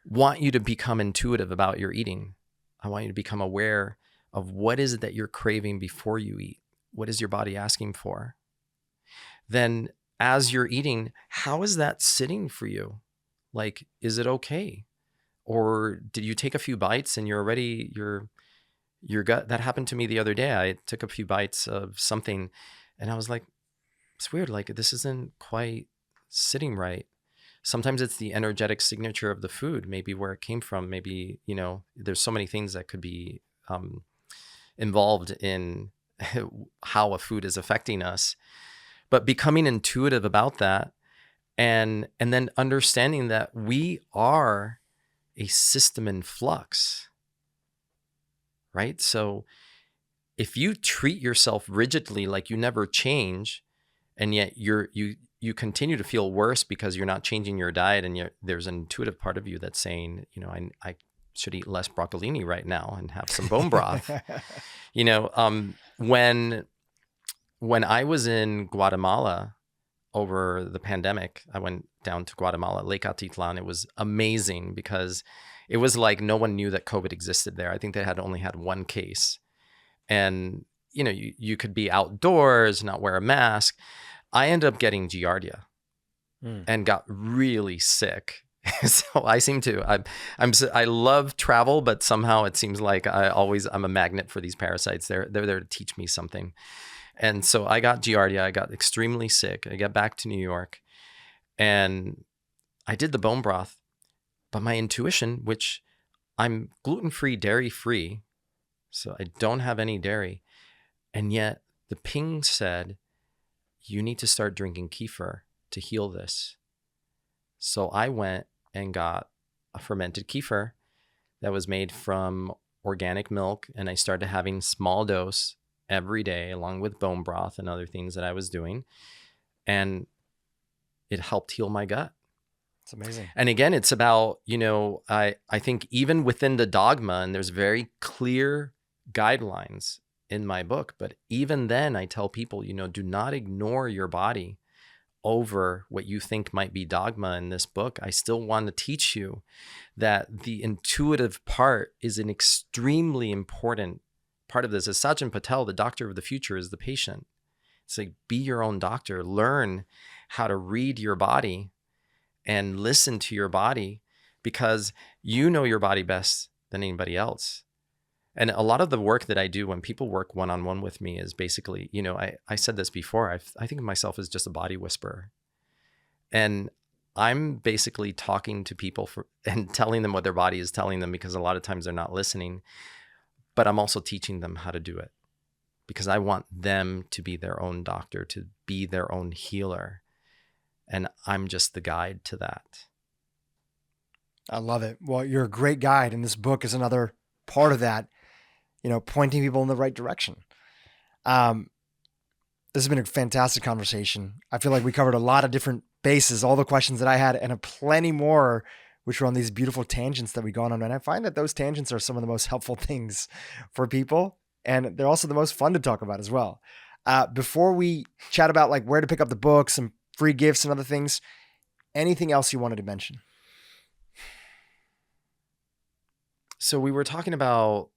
Speaker 2: want you to become intuitive about your eating. I want you to become aware of what is it that you're craving before you eat. What is your body asking for? Then as you're eating, how is that sitting for you? Like, is it okay? Or did you take a few bites and you're already, your gut, that happened to me the other day. I took a few bites of something and I was like, it's weird. Like, this isn't quite sitting right. Sometimes it's the energetic signature of the food, maybe where it came from. Maybe, there's so many things that could be involved in how a food is affecting us, but becoming intuitive about that, and then understanding that we are a system in flux, right? So if you treat yourself rigidly, like you never change, and yet you continue to feel worse because you're not changing your diet, and there's an intuitive part of you that's saying, I should eat less broccolini right now and have some bone broth. When I was in Guatemala over the pandemic, I went down to Guatemala, Lake Atitlan. It was amazing because it was like no one knew that COVID existed there. I think they had only had one case. And, you could be outdoors, not wear a mask. I ended up getting Giardia and got really sick. So I seem to, I love travel, but somehow it seems like I'm a magnet for these parasites. They're there to teach me something. And so I got Giardia. I got extremely sick. I got back to New York and I did the bone broth, but my intuition, which I'm gluten-free, dairy-free, so I don't have any dairy. And yet the ping said, you need to start drinking kefir to heal this. So I went and got a fermented kefir that was made from organic milk. And I started having small dose every day along with bone broth and other things that I was doing. And it helped heal my gut.
Speaker 1: It's amazing.
Speaker 2: And again, it's about, I think even within the dogma, and there's very clear guidelines in my book, but even then I tell people, do not ignore your body over what you think might be dogma in this book. I still want to teach you that the intuitive part is an extremely important part of this. As Sajjan Patel, the doctor of the future, is the patient. It's like, be your own doctor. Learn how to read your body and listen to your body, because you know your body best than anybody else. And a lot of the work that I do when people work one-on-one with me is basically, I said this before, I think of myself as just a body whisperer. And I'm basically talking to people and telling them what their body is telling them, because a lot of times they're not listening, but I'm also teaching them how to do it, because I want them to be their own doctor, to be their own healer. And I'm just the guide to that.
Speaker 1: I love it. Well, you're a great guide, and this book is another part of that, pointing people in the right direction. This has been a fantastic conversation. I feel like we covered a lot of different bases, all the questions that I had, and plenty more, which were on these beautiful tangents that we gone on. And I find that those tangents are some of the most helpful things for people, and they're also the most fun to talk about as well. Before we chat about like where to pick up the books and free gifts and other things, anything else you wanted to mention?
Speaker 2: So we were talking about,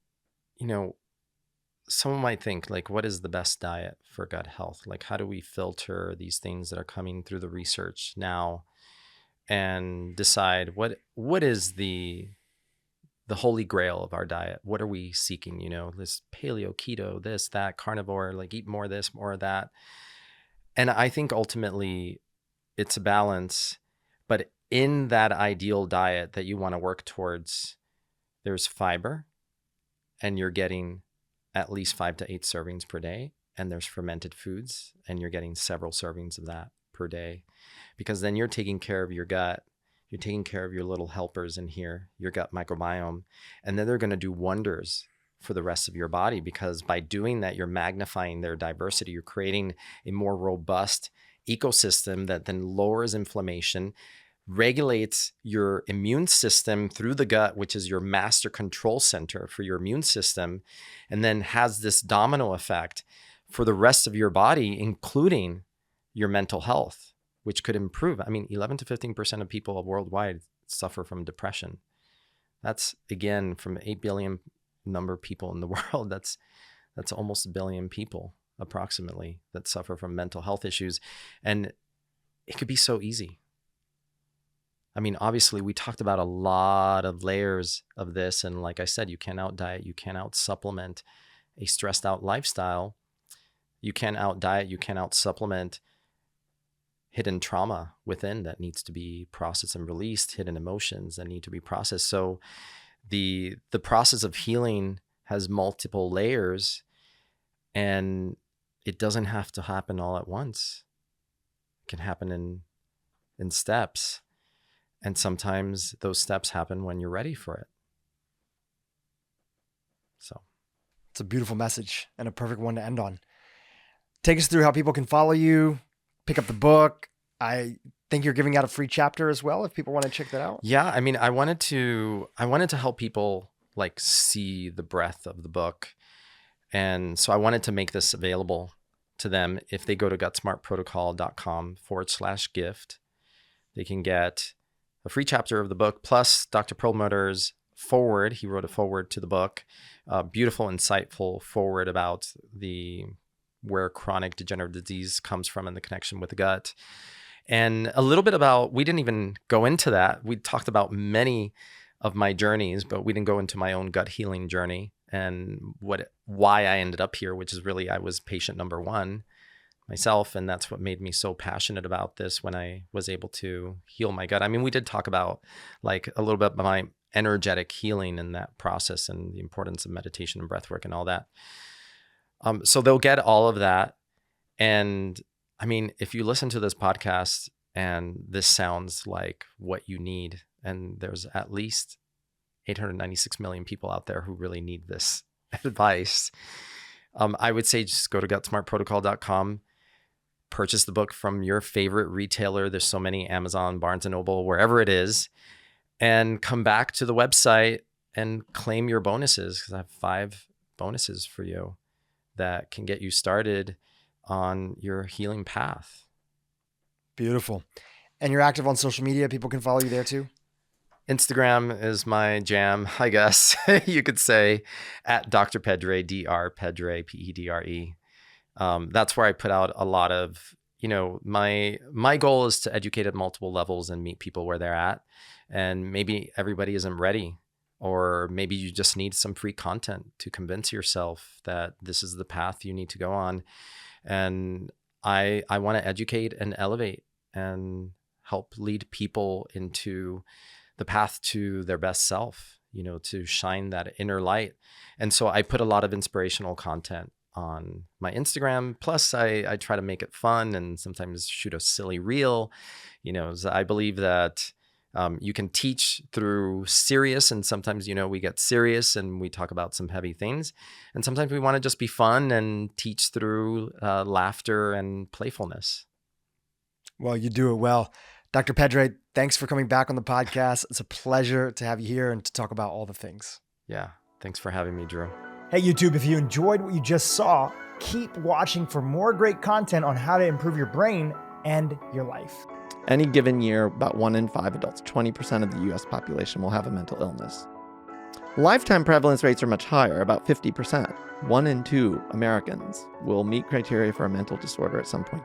Speaker 2: someone might think like, what is the best diet for gut health? Like, how do we filter these things that are coming through the research now and decide what is the holy grail of our diet? What are we seeking? This paleo, keto, this, that, carnivore, like eat more of this, more of that. And I think ultimately it's a balance, but in that ideal diet that you want to work towards, there's fiber, and you're getting at least 5 to 8 servings per day. And there's fermented foods, and you're getting several servings of that per day, because then you're taking care of your gut. You're taking care of your little helpers in here, your gut microbiome, and then they're going to do wonders for the rest of your body, because by doing that, you're magnifying their diversity. You're creating a more robust ecosystem that then lowers inflammation, regulates your immune system through the gut, which is your master control center for your immune system, and then has this domino effect for the rest of your body, including your mental health, which could improve. I mean, 11 to 15% of people worldwide suffer from depression. That's, again, from 8 billion number of people in the world. That's almost 1 billion people approximately that suffer from mental health issues. And it could be so easy. I mean, obviously, we talked about a lot of layers of this. And like I said, you can't out diet, you can't out supplement a stressed out lifestyle. You can't out diet, you can't out supplement hidden trauma within that needs to be processed and released, hidden emotions that need to be processed. So the process of healing has multiple layers, and it doesn't have to happen all at once. It can happen in steps. And sometimes those steps happen when you're ready for it. So
Speaker 1: it's a beautiful message and a perfect one to end on. Take us through how people can follow you, pick up the book. I think you're giving out a free chapter as well, if people want to check that out.
Speaker 2: Yeah. I mean, I wanted to help people like see the breadth of the book. And so I wanted to make this available to them. If they go to GutSMARTprotocol.com/gift, they can get a free chapter of the book, plus Dr. Perlmutter's foreword. He wrote a foreword to the book, beautiful, insightful foreword about where chronic degenerative disease comes from and the connection with the gut. And a little bit about, we didn't even go into that. We talked about many of my journeys, but we didn't go into my own gut healing journey and why I ended up here, which is really, I was patient number 1 myself. And that's what made me so passionate about this when I was able to heal my gut. I mean, we did talk about like a little bit about my energetic healing in that process and the importance of meditation and breath work and all that. So they'll get all of that. And I mean, if you listen to this podcast and this sounds like what you need, and there's at least 896 million people out there who really need this advice, I would say just go to GutSMARTprotocol.com, purchase the book from your favorite retailer. There's so many, Amazon, Barnes & Noble, wherever it is, and come back to the website and claim your bonuses, because I have 5 bonuses for you that can get you started on your healing path.
Speaker 1: Beautiful. And you're active on social media. People can follow you there too.
Speaker 2: Instagram is my jam, I guess you could say, at Dr. Pedre, Dr. Pedre, Pedre. That's where I put out a lot of, my goal is to educate at multiple levels and meet people where they're at. And maybe everybody isn't ready, or maybe you just need some free content to convince yourself that this is the path you need to go on. And I want to educate and elevate and help lead people into the path to their best self, to shine that inner light. And so I put a lot of inspirational content on my Instagram. Plus, I try to make it fun and sometimes shoot a silly reel. So I believe that you can teach through serious, and sometimes, we get serious and we talk about some heavy things. And sometimes we want to just be fun and teach through laughter and playfulness.
Speaker 1: Well, you do it well. Dr. Pedre, thanks for coming back on the podcast. It's a pleasure to have you here and to talk about all the things.
Speaker 2: Yeah. Thanks for having me, Dhru.
Speaker 1: Hey, YouTube, if you enjoyed what you just saw, keep watching for more great content on how to improve your brain and your life.
Speaker 3: Any given year, about 1 in 5 adults, 20% of the US population, will have a mental illness. Lifetime prevalence rates are much higher, about 50%. 1 in 2 Americans will meet criteria for a mental disorder at some point